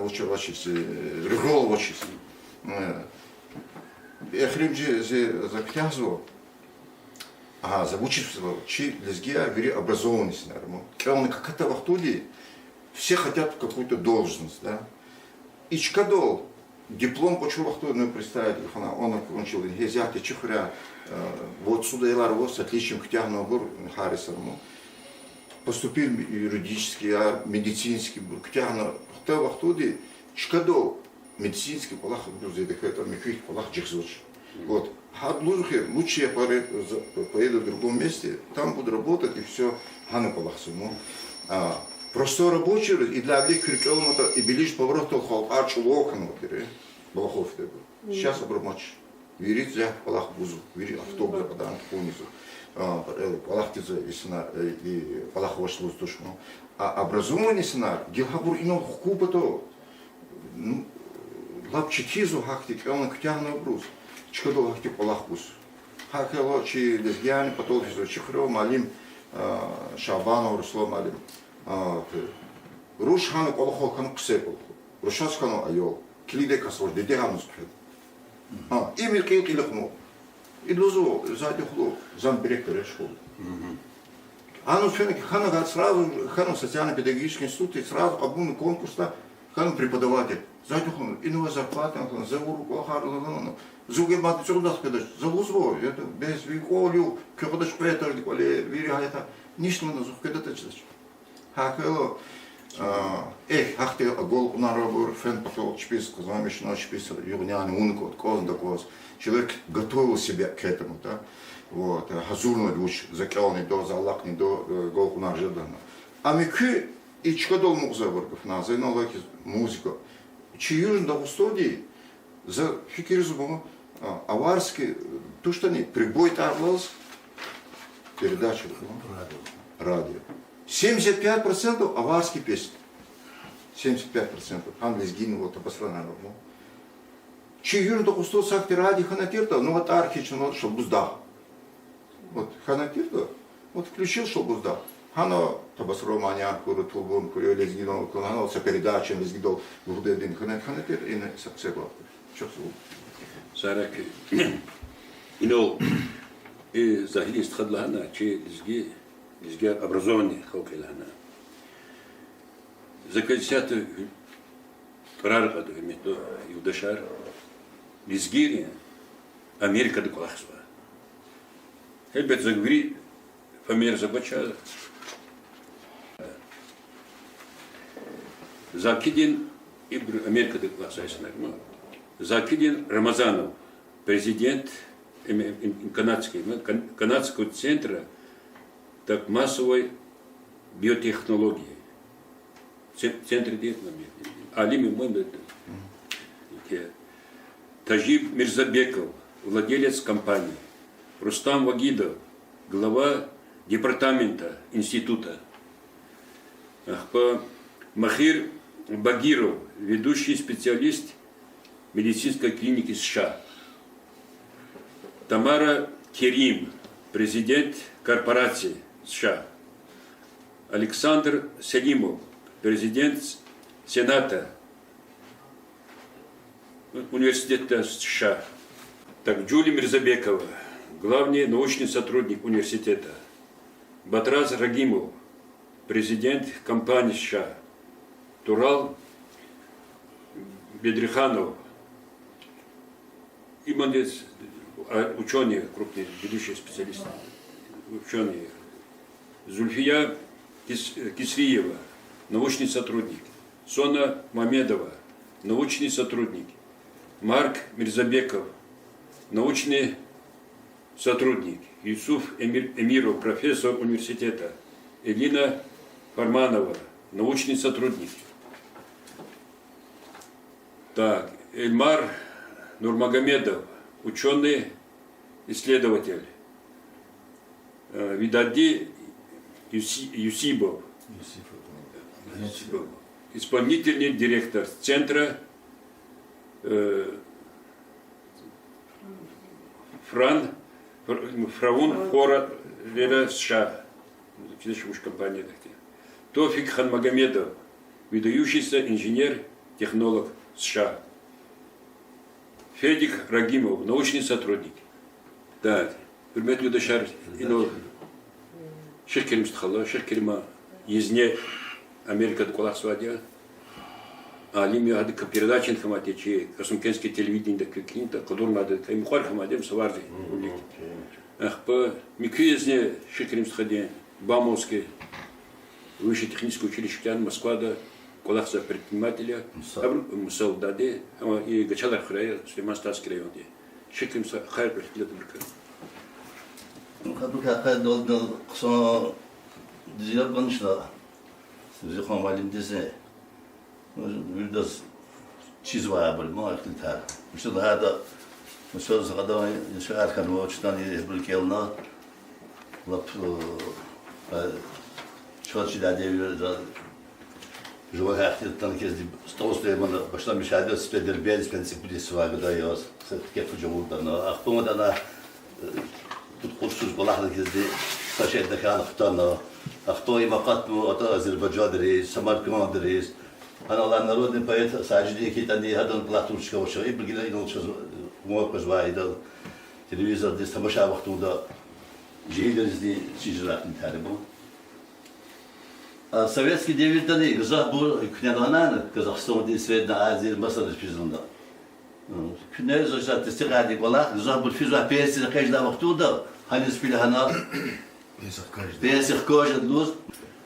учевачись, регуловачись. Я хребже за князу, заучишься, чи лезгия вери образованность, наверное. Он как-то в Ахтуде. Все хотят какую-то должность, да. И Чкадол, диплом почему вахтудную представитель, он окончил Гезяти Чехря, вот сюда и Ларвос с отличием Ктягного Харрисом, поступил юридический, медицинский, Ктягна, кто вахтуде, Чкадол, медицинский, Палах, Миквих, Палах, Джихзоч. Вот. Лучше я поеду в другом месте, там буду работать и все, Хана Палахсу. Просто рабочий, и для всех крикелом это и билиш поворот толхал, арчу локону, Балахов был. Сейчас обрамач. Верит за Балах бузу, верит автобус подан полностью. Балах тиза весна и Балах вошло с душманом. А образование сна, гилхабур ино хукупа то, лапчитизу хахти, он ктяну брус. Чкадол хахти Балах бус. Хакело чи лесгиане патолфизу чихро малим Шабану Русло малим. Руш хану колхо хану ксепол. Рушас хану айол. Клиде касвор деде хану скрет. Имир кил килхну. Идлузу задюхлу зам директора школы. Ану феник хана сразу хану социально-педагогический институт и сразу обмун конкурса хану преподаватель. Задюхлу иного зарплата за уроку харлану. Зугел мат чудас педаш. За узво это без виколю кёдаш петер диколе вири это нищо на зух когда-то чдаш. Хакело хахте гол нарабур фен потол чпис сказамиш наш чпис югнян ункот козн да коз. Человек готовил себя к этому, да? Вот, хазурный душ, закялный до, залакный до, голку нажидана. А мы к и чкадол музабургов на зайналаки музыка. Чиюжн да устудии за фикиризму аварский, то что они прибой тарлос передачу радио. 75% аварские песни. 75%. Английский гимн вот обосрано. Чиюн до кусто сакти ради ханатирта, ну вот архично, вот что бузда. Вот ханатирта, вот включил что бузда. Хано табасро маня куру тулбун курю лезгидон кланал со передачей лезгидол гудедин ханатир и не саксеглав. Что слу? Сарак, ино и захист хадлана, че лезги образованный халкелана. Закольцаты раргаду името юдашар. Лизгирия, Америка до Колахсва. Хельбет заговори, фамилия забача. Закидин, Америка до Колахсва, Закидин Рамазанов, президент канадского центра так массовой биотехнологии. Центр технологии. Алими Мэмбет. Тажиб Мирзабеков, владелец компании. Рустам Вагидов, глава департамента института. Махир Багиров, ведущий специалист медицинской клиники США. Тамара Керим, президент корпорации США. Александр Селимов, президент Сената университета США. Так, Джули Мирзабекова, главный научный сотрудник университета. Батраз Рагимов, президент компании США. Турал Бедриханов, ученые, крупные, ведущие специалисты, ученые. Зульфия Кисриева, научный сотрудник. Сона Мамедова, научный сотрудник. Марк Мирзабеков, научный сотрудник. Юсуф Эмиров, профессор университета. Элина Фарманова, научный сотрудник. Так, Эльмар Нурмагомедов, ученый, исследователь. Видади Юсибов, исполнительный директор центра Фраун Хора Лера США. Компания. Тофик Ханмагомедов, выдающийся инженер-технолог США. Федик Рагимов, научный сотрудник. Так, Хурметли Дашар, Шеркерим Стхала, Шеркерима, Езне, Америка Доколахсвадия, Алими Адыка передача информатичи, Касумкенский телевидение, да какие-то, который надо, Каймухар Хамадем Саварди. Ах, по Миквезне, Шеркерим Стхаде, Бамовский, Высшее техническое училище Кян, Москва, да, Колахса предпринимателя, Мусалдаде, и Гачалар Храя, Сулейман Стасский район. Шеркерим Хайр Прехтлетабрика. Хадука Хайдол Ксон Дизиабаншла. Зихом Алим Дизе. Вильдас چیز وابل ما اختیار مثل هذا مثل زغدا شعر كان وقتاني بالكيلنا لب شو شيء دادي جوا اختیار تاني كذي استوصل من baştan müşahede spedir bir spensip bir suaga da yaz keyif cumhurdan aklımda da kursuz balahlı كذي تشهد كان اختارنا اختوي وقت وقت أذربيجان دريس سمارقند دريس أنا والله نرود نبيت ساجدي كي تاني هذا بلاتوش كوشة يبغى ينول شو موقف وايد تلفزيون دي تماشى وقت ودا جيل دي سجلات نتعرفه советский девиз тани гзах бу княнанан Казахстан ди средна Азия Масар физунда кнез зашат стигади вала гзах бу физа песи кайда вaqtuda hani spilhana Песах кожа луз.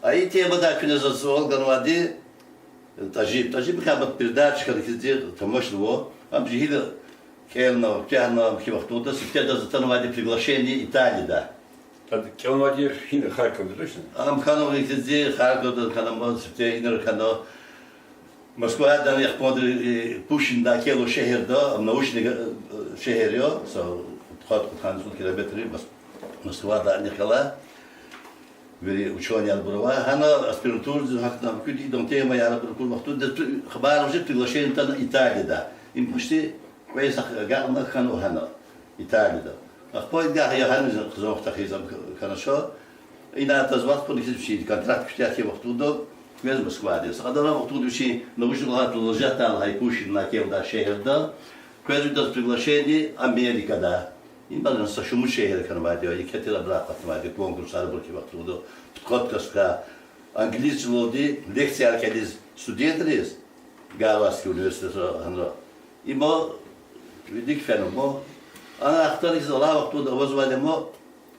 А и тема да князь Солган води тажиб как передача как где тамошло. Обжили келно, тяно, хивахтуда, сетя за танвади приглашение Италии да. Келно води хин Харьков точно. Амканов где Харьков канам сетя инер кано. Москва да я подри Пушин да кело шехерда, научный шехерё, со ход ханзу километры Москва да Никола. Вери учёные албурова, она аспирантура хакна куди дом тема я на курс вахту да хабар уже приглашение на Италия да. Им почти весь гамма хану хана Италия да. Ахпой да я хану зох тахизам канашо. Ина тазват по никаких шей контракт кстати вахту да без Москва да. Садана вахту да шей научный лад ложат на хайкуш на кем да шехер да. Квеzu да приглашение Америка да. این بعد از شما شهر کنم وادی یک کتی را برای قطع وادی کنکور سال برکی وقت بوده پودکاست که انگلیسی لودی لکسیار کلیز استودیت ریز گاواسکی üniversitesi هنرا این ما ویدیک فنم ما آن اختاری که الله وقت بوده آواز وادی ما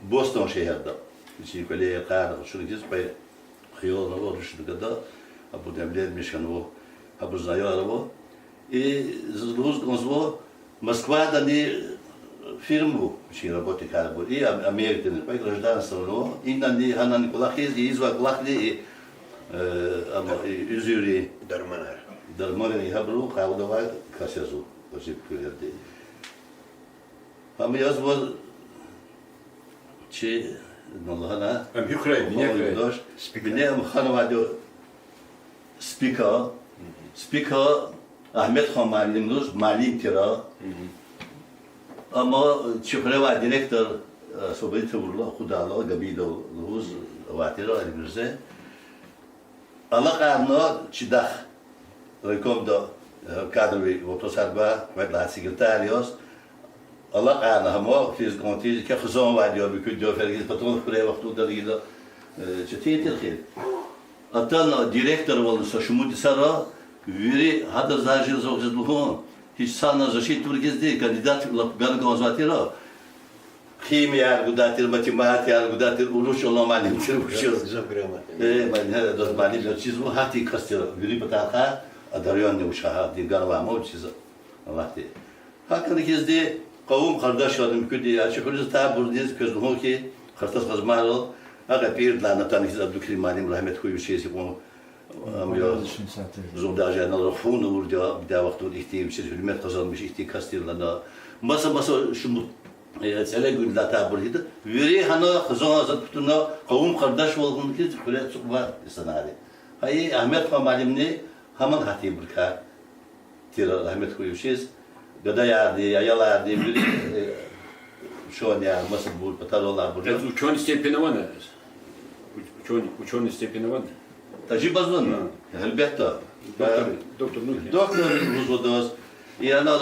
بوستون شهرده میشه کلی قرار شده کیز پای خیال نبود رشد کدا ابو دملت میشن و ابو زایار و این زلوز گنزو مسکوا دنی фирму, чьи работы как бы, и американцы, по гражданству, но и на них кулаки, и извак кулаки, и изюри. Дарманар. Дарманар и хабру, хаудавай, касязу, почти кулерди. А мы я звал, че, ну ладно. Ukrayna, не Ukrayna. Спикер. Ханавадо, спикер, Ахмед хан Малим нуз, Малим тира. اما چپره و دیرکتر صوبیت ورلا خدا الله گبیده روز وقتی را میرزه الله قرنا چی دخ ریکم دا کادروی و تو سربا و لا سکرتاریوس الله قرنا همه فیز کنتیز که خزان وادی آبی کد جا فرگیز پتون خبره وقتو دلیل چطوری تلخیر اتن دیرکتر ولن سشمودی سرا ویری حتی زاجر زوجت بخون hiç sana zaşit turgizdi kandidat ben gazatira kimya gudatir matematik gudatir uruş olmalı tiruşuz ben hada da mali çiz bu hati kastira yürü pataka adaryan ne uşaha di garva mı çiz Allah di hakkını gezdi kavum kardeşlerim küdi ya şükürüz taburdiz közlüğü ki kartas kazmaro aga bir lana tanıkız Abdülkerim Malim rahmet koyu şeysi bu Zodajı anlar fonu vurdu bir vakti ihtiyaç bir hürmet kazanmış ihtiyaç kastırlarına masa şu sele günde taburdu veri hana kazan azat tutuna kavum kardeş olduğunu ki böyle çok var sanari hay Ahmet Malimni hemen hatip burka tira rahmet koyuşuz gada yardı yayalardı bir şu an ya masa bu patalolar burada Ученый степенованы. Ученый степенованы. Тажи базван, elbette. Доктор Нухи. Доктор Рузодос. И она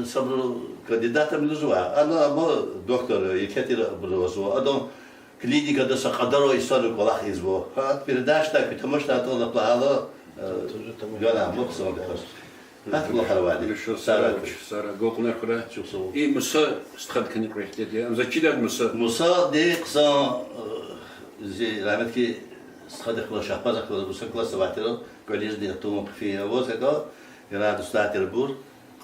собрал кандидатом Лузуа. Она был доктор Екатер Брузуа. Адам клиника да сакадаро историю колах изво. Передача так, потому что это на плахало. Гана моксон. Хат было харвади. Сара Гокунар Хура. И Муса стхад кник рехтеди. Зачидан Муса. Муса де ксан зи rahmetli صدق الله شهباز أخذ بسكلا سبعتيرو كوليج دي أتوم في وزكا يراد استاتير بور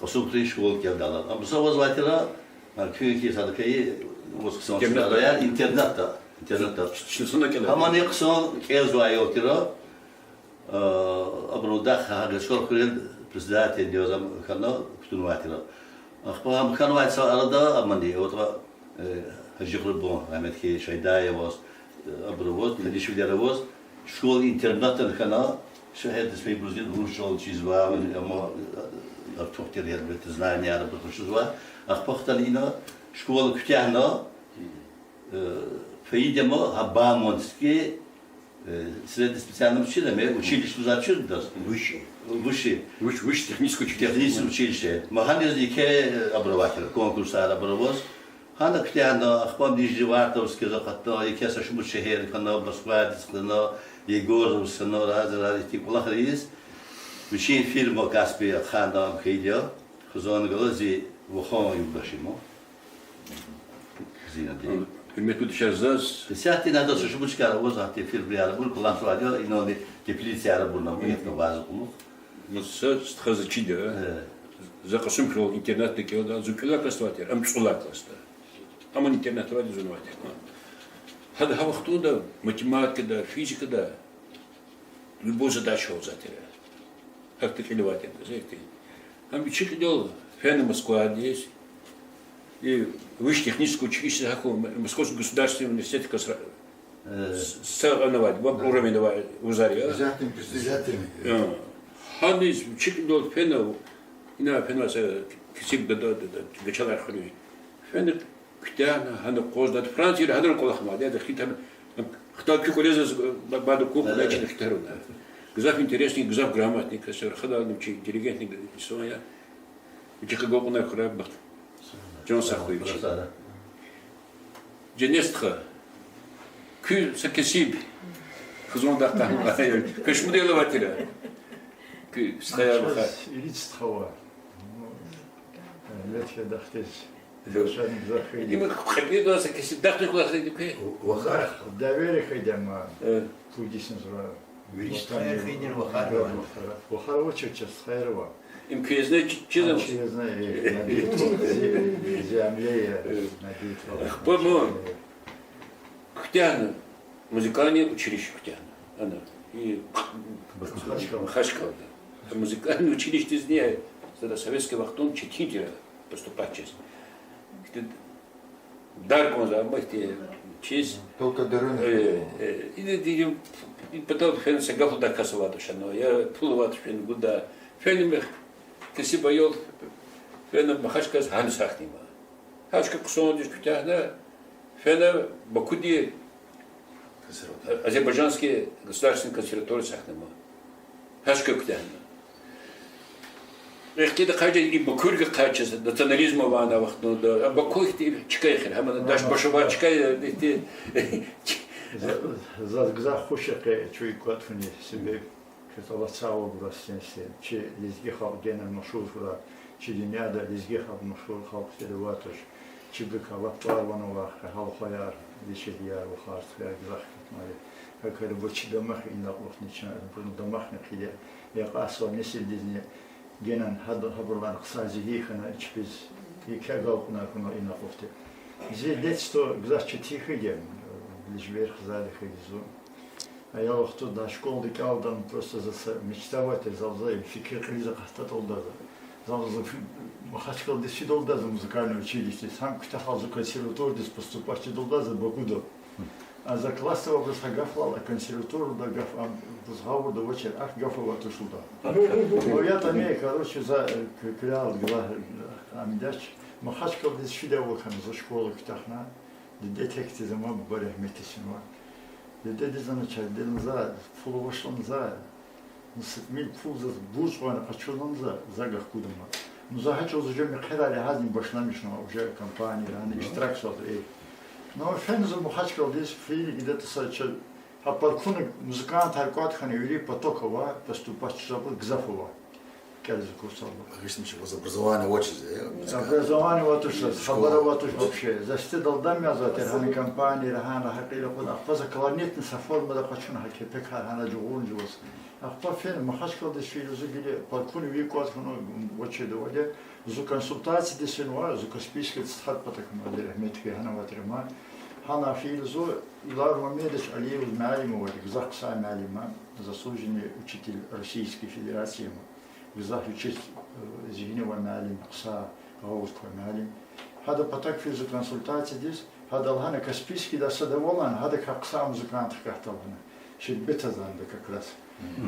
قصوب تري شغل كيف دالان أما سوى زواتيرا كيف كي صدقي وسكسون سبعتيرا إنترنت شنو كده؟ هما نقصون كيف زوايو تيرا أبرو دخ هذا شغل كل председатель диозам хана ктунватила. Ахпам ханват сарада амани отра хажигрбон Ахмед Хи Шайдая was абровоз лишь видеровоз школа интернатен хана шахед свой брузин рушал чизва ама артухтер я бет знания араб рушва ахпахталина школа ктяна фейдемо абамонский среднее специальное училище, училище зачем да? Высшее. Высшее техническое училище. Техническое училище. Механизм образователь, конкурс образовал. Хана ктяна, ахпам диживартовский захатно, и кеса шуму шехер, хана басвадскана, Егоровскана, разные типа лахрис. Учим фильм Каспий хана хидя, хозон галази вахан юбашимо. Зинадин. Метод сейчас заз. Сяти надо шушбучка работа, те фильм реально был, план радио, и ноги теплицы работа на мне на базу. Ну, с хазачида. За косым хрол интернет такие, да, зукила кластватер, амчула класта. Ам интернет радио зунватер. Хада хавахту да, математика да, физика да. Любую задачу затера. Как ты клеватер, знаете. Ам бичих делал, фен Москва здесь. И высшее техническое училище Московский государственный университет соревновать, уровень узаря. Взятым, престижательным. Ханис чикдол фена, ина фена се кисик да гачалар хри. Фена ктяна, хана коздат Франция, хана колахма, да хитам. Кто кукуреза баду куку начали хитарuna. Гзав интересный, гзав грамотный, касер хада нучи интеллигентный соя. И чикаго на храб. Джон Сахуевич. Женестха. Кü sakesib. Хзонда там. Кашмудела ватира. Кü стоя баха. Илицтхава. Летя дахтес. Им хабид да sakesib. Дахты куда ходит? Вахар. Давери хайдама. Пудисин зра. Юристная хейдер вахар. Вахар очень часто хайрова. Им кюзне чизам. Чизна земле набитва. По-моему, Ктяна, музыкальное училище Ктяна. Она. И Хашкова. Музыкальное училище из нее, тогда советский вахтон Читинтера поступать честь. Даркон забахте честь. Только дыры. И потом фен се гафу да касовато шано. Я пуловато фен гуда. Фен касибайол фен Хашкас хансахнима. Хашка кусондиш Ктяна. Фена Бакуди Азербайджанский государственный консерваторий сахнема. Хашка Ктяна. Эхтида кайда и Бакурга кайчаса, национализма вана вахтно, да Бакуихти чикайхер, хама даш башова чикай, эти За хушаке чуйкот фуни себе каталацао бурастенсе, че лизгихал генер машуфра, че диняда лизгихал машуфра федеватош. Чибыка лапарванова халхаяр лишедияр вахарт хаяр захкат мали как рабочий домах и на лохнича домах на хиле я qasо несил дизне генан хабурлан ксазигихана чпиз и кагалкуна куна и на лохте зе детство гзачи тихиге лишь верх залих изу а я лохту до школы калдан просто за мечтавать залзай фикр криза хастатолда Махачкал десь долда за музыкальное училище, сам ктахал за консерваторию, десь поступать долда за Бакудо. А за классово was гафлал, а консерваторию да гаф, а разговор до вечер, ах гафова тушуда. Но я там короче за клял гла амдач. Махачкал десь фидео хан за школу ктахна, детекти за маб баре метисима. Деде за начал ден за фулошлон за мил фул за буржвана пачулон за загах кудама. Ну, захотел зажжем херали hazim башламишно уже компании, они штраксот и. Но фен за Махачкал здесь фили где-то сачал, а паркуны музыкант харкот хани юри потокова поступать чтобы гзафова. Кельзу курсал. Обычно образование очень. Образование вот уж, хабарова тоже вообще. Застидал дамя за терхани компании, рахана хакила куда. Фаза кларнетный форма да почуна хаки пекар хана джугун джус. А фен Махачкал здесь фили зубили паркуны викот хано вообще доводе. За консультации здесь инва, за каспийский стхат потаком адер метки хана ватрема. Хана фили зо Илар Мамедович Алиев Малимов, Гзахса Малима, заслуженный учитель Российской Федерации. بزاف учить зигне вамалим кса гаут вамалим هذا потак физик консультация здесь هذا الهنا كسبيسكي да садоволан هذا кса музыкант кахталана شبت هذا как раз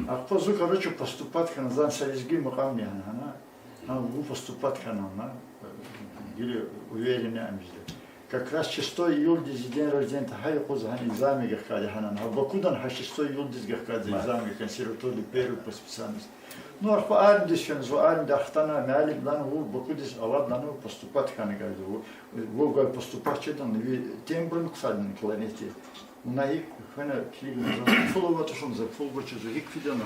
أقصد короче поступать к назан сализги мукамни она вы поступать к нам или уверены амизде как раз 6 июля день рождения хай кузан экзамен гахкали ханан а бакудан 6 июля гахкали экзамен консерватории первый по специальности ну а по ардишен зо ардахтана мали дан у бакудис алад дан поступать к нагазу вы поступать чедан ви тембрун ксадин кланете наик хана клигн фулова тушун за фулбочу за хикфидан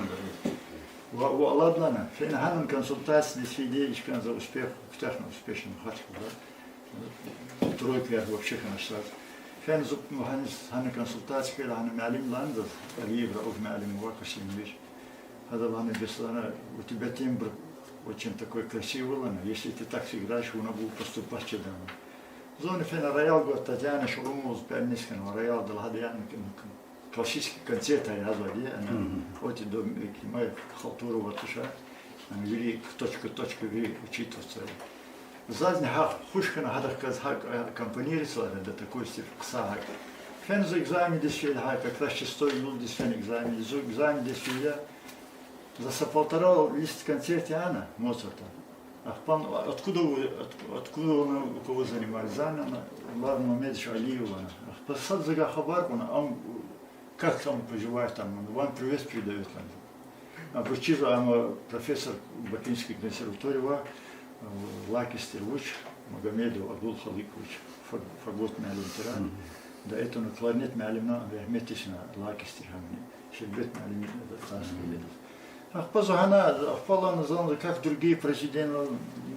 алад лана фен ханан консультации свидетель кан за успех ктахна успешен хатку тройка вообще конечно فين زب مهندس هنا консультация كده هنا معلم لاندر قريب رؤوف معلم واقع вещь هذا هنا بس أنا وتبقى تمبر очень такой красивый лана если ты так сыграешь он будет поступать чудно зоны فين роял год Татьяна Шурумов пианистка роял дал هذا يعني классический концерт я назвали أنا вот до моей халтуры вот уже أنا вели точка вели учиться Задний хак хушкана хадах казхак компонировался до такой степени ксахак. Фен за экзамен десфиль хак как раз 6 июля десфиль экзамен. За экзамен десфиль за полтора лист концерте Анна Моцарта. Откуда он у кого занимает Зана, Ларна Медича Алиева. Посад за хабар он как там поживает там, вам привет передает там. А почему профессор Бакинской консерватории Лакистер Вуч, Магомедов Абдул Халикович, фагот мялим тиран. До этого на кларнет мялимна, вехметишна Лакистер хамни. Шельбет мялим таск ледов. Ахпазахана, ахпалана зан, как другие президенты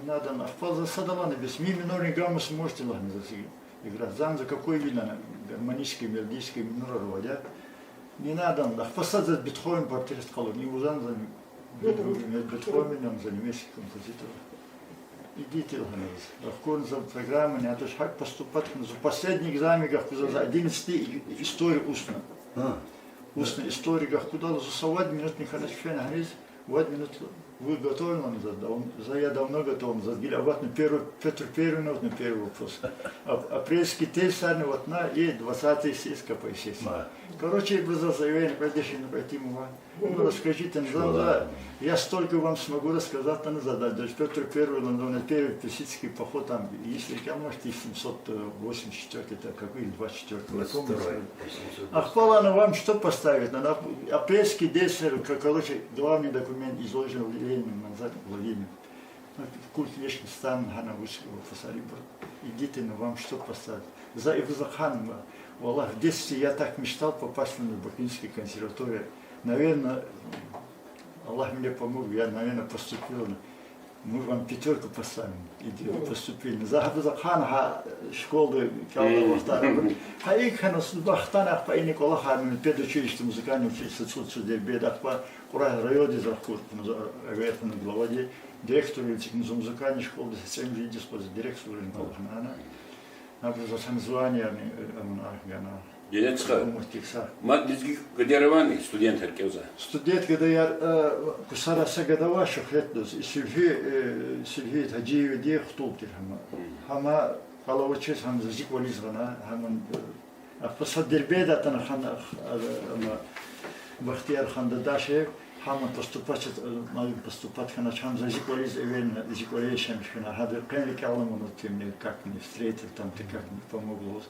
надо, ахпаза садалана без ми минорный гамма сможете лахни играть. Зан за какой видно гармонический, мелодический минор родят. Не надо, ахпасад Бетховен портрет колор, не узан за Бетховеном за немецкий композитор. Идите, Лахкон за программу, не то как поступать. За последний экзамен, за 11 историю устно. Устная история, куда за 20 минут не ходить в фен, 20 минут вы готовы, за я давно готов, за гиляват на первый, Петр первый на первый вопрос. Апрельский тест, вот на и 20-й сиска по естественно. Короче, без заявления, пойдешь и пойти мува. Ну, расскажите, я столько вам смогу рассказать, надо задать. Даже Петр Первый, на первый персидский поход, там, если я, может, и 784, это какой, или 24. Ахпалана вам что поставить? Надо апрельский десерт, короче, главный документ изложен в Ленину, назад в Владимир. Культ вечный стан Хана Высшего Фасарибра. Идите, на вам что поставить? За Ивзаханом. Аллах, в детстве я так мечтал попасть на Бакинскую консерваторию. Наверное, Аллах мне помог, я, наверное, поступил. Мы вам 5 поставим, иди, поступили. За Ивзахан школы Калдова второго. Хаикхана Бахтанах по имени Колахану, педучилище, музыкальное училище, судья бедах по районе Заркур, на главаде, директор музыкальной школы, совсем видишь, директор Колахана. Например, за звание Денецка. Мат дизги кадированы студент аркеза. Студент, когда я кусара сагадава шахлет Сильви Таджиев де хтултир хама халавачес хам зик вализгана хам посад дербеда тана хан Бахтияр хан дадашев хам поступать хана хам зик вализ эвен зик валишем шхана хада кенли каламон темне как мне встретил там ты как мне помогло.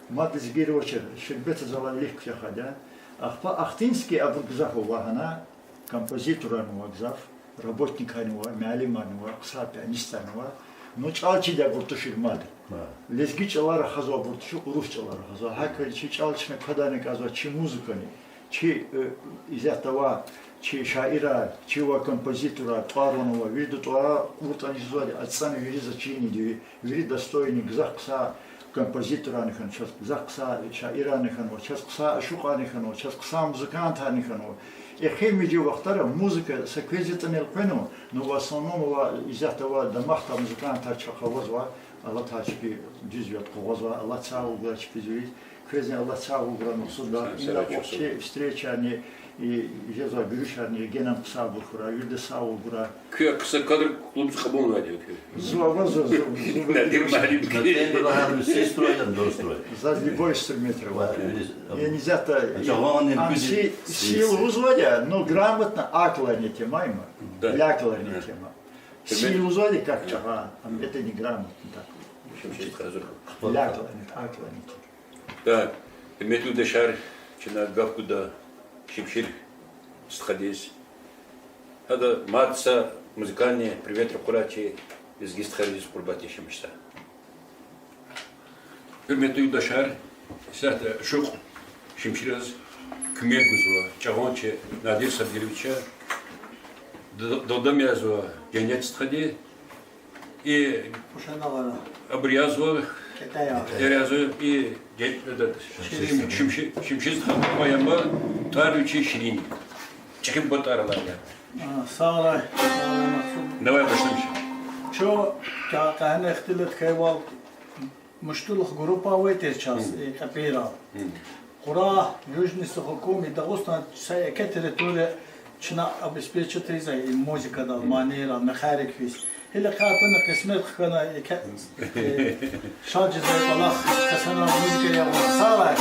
Мат изгировачер шербет залан легко ходя. Ахтинский абургзаху вахана композитор ануагзав работник ануа мялим ануа кса пианист ануа ну чалчи да буртушир мад лезги чалара хазо буртушу урус чалара хазо хакали чи чалчна кадане казо чи музыкани чи из этого чи шаира чи ва композитора тваронова виду то утани звали отсами вери зачини вери достойник захса композитора хан час захса шаира хан час кса ашуqa хан час кса музыкант хан и хемиди вахтара музыка секвезитанел пено но в основном из этого домахта музыканта чахавазва Allah taçpi düzüyor ковоза, Allah цау грачпи düz. Крезне Allah цау грану суда. Инда вообще встреча не и жеза грюшани генам сабухра, юрде саугра. Köy kısa kadar klubuz kabul ediyor köy. Зуаваза. Nadir Malim. На тем было все строят, до строят. За любой 100 метров. Я нельзя-то... Чаванин Силу узводя, но грамотно аклани тема, ляклани тема. Силу узводя как чава, это не грамотно так. Ляклани, аклани. Да, мету дешар, чина гавку да шимшир стхадис. Хада матса музыкальные привет рукурачи из гистхарис пурбати шимшта. Мету дешар, сята шук шимшираз кумек гузва, чагонче Надир Сабировича додам язва генет стхади и Ушанавара. обрязва Кетая. Терязı и şimşiz hamayamba tarıcı şirin. Çıkıp bataralar ya. Sağ ol. Давай başlamış. Şu kahne ihtilat kayval müştuluk grupa veter ças kapira. Кура южный сухоком и дагостан сая территория чина обеспечит из-за музыка да манера мехарик вис. Или катана кисмет хана шаджи за балах касана музыка я сала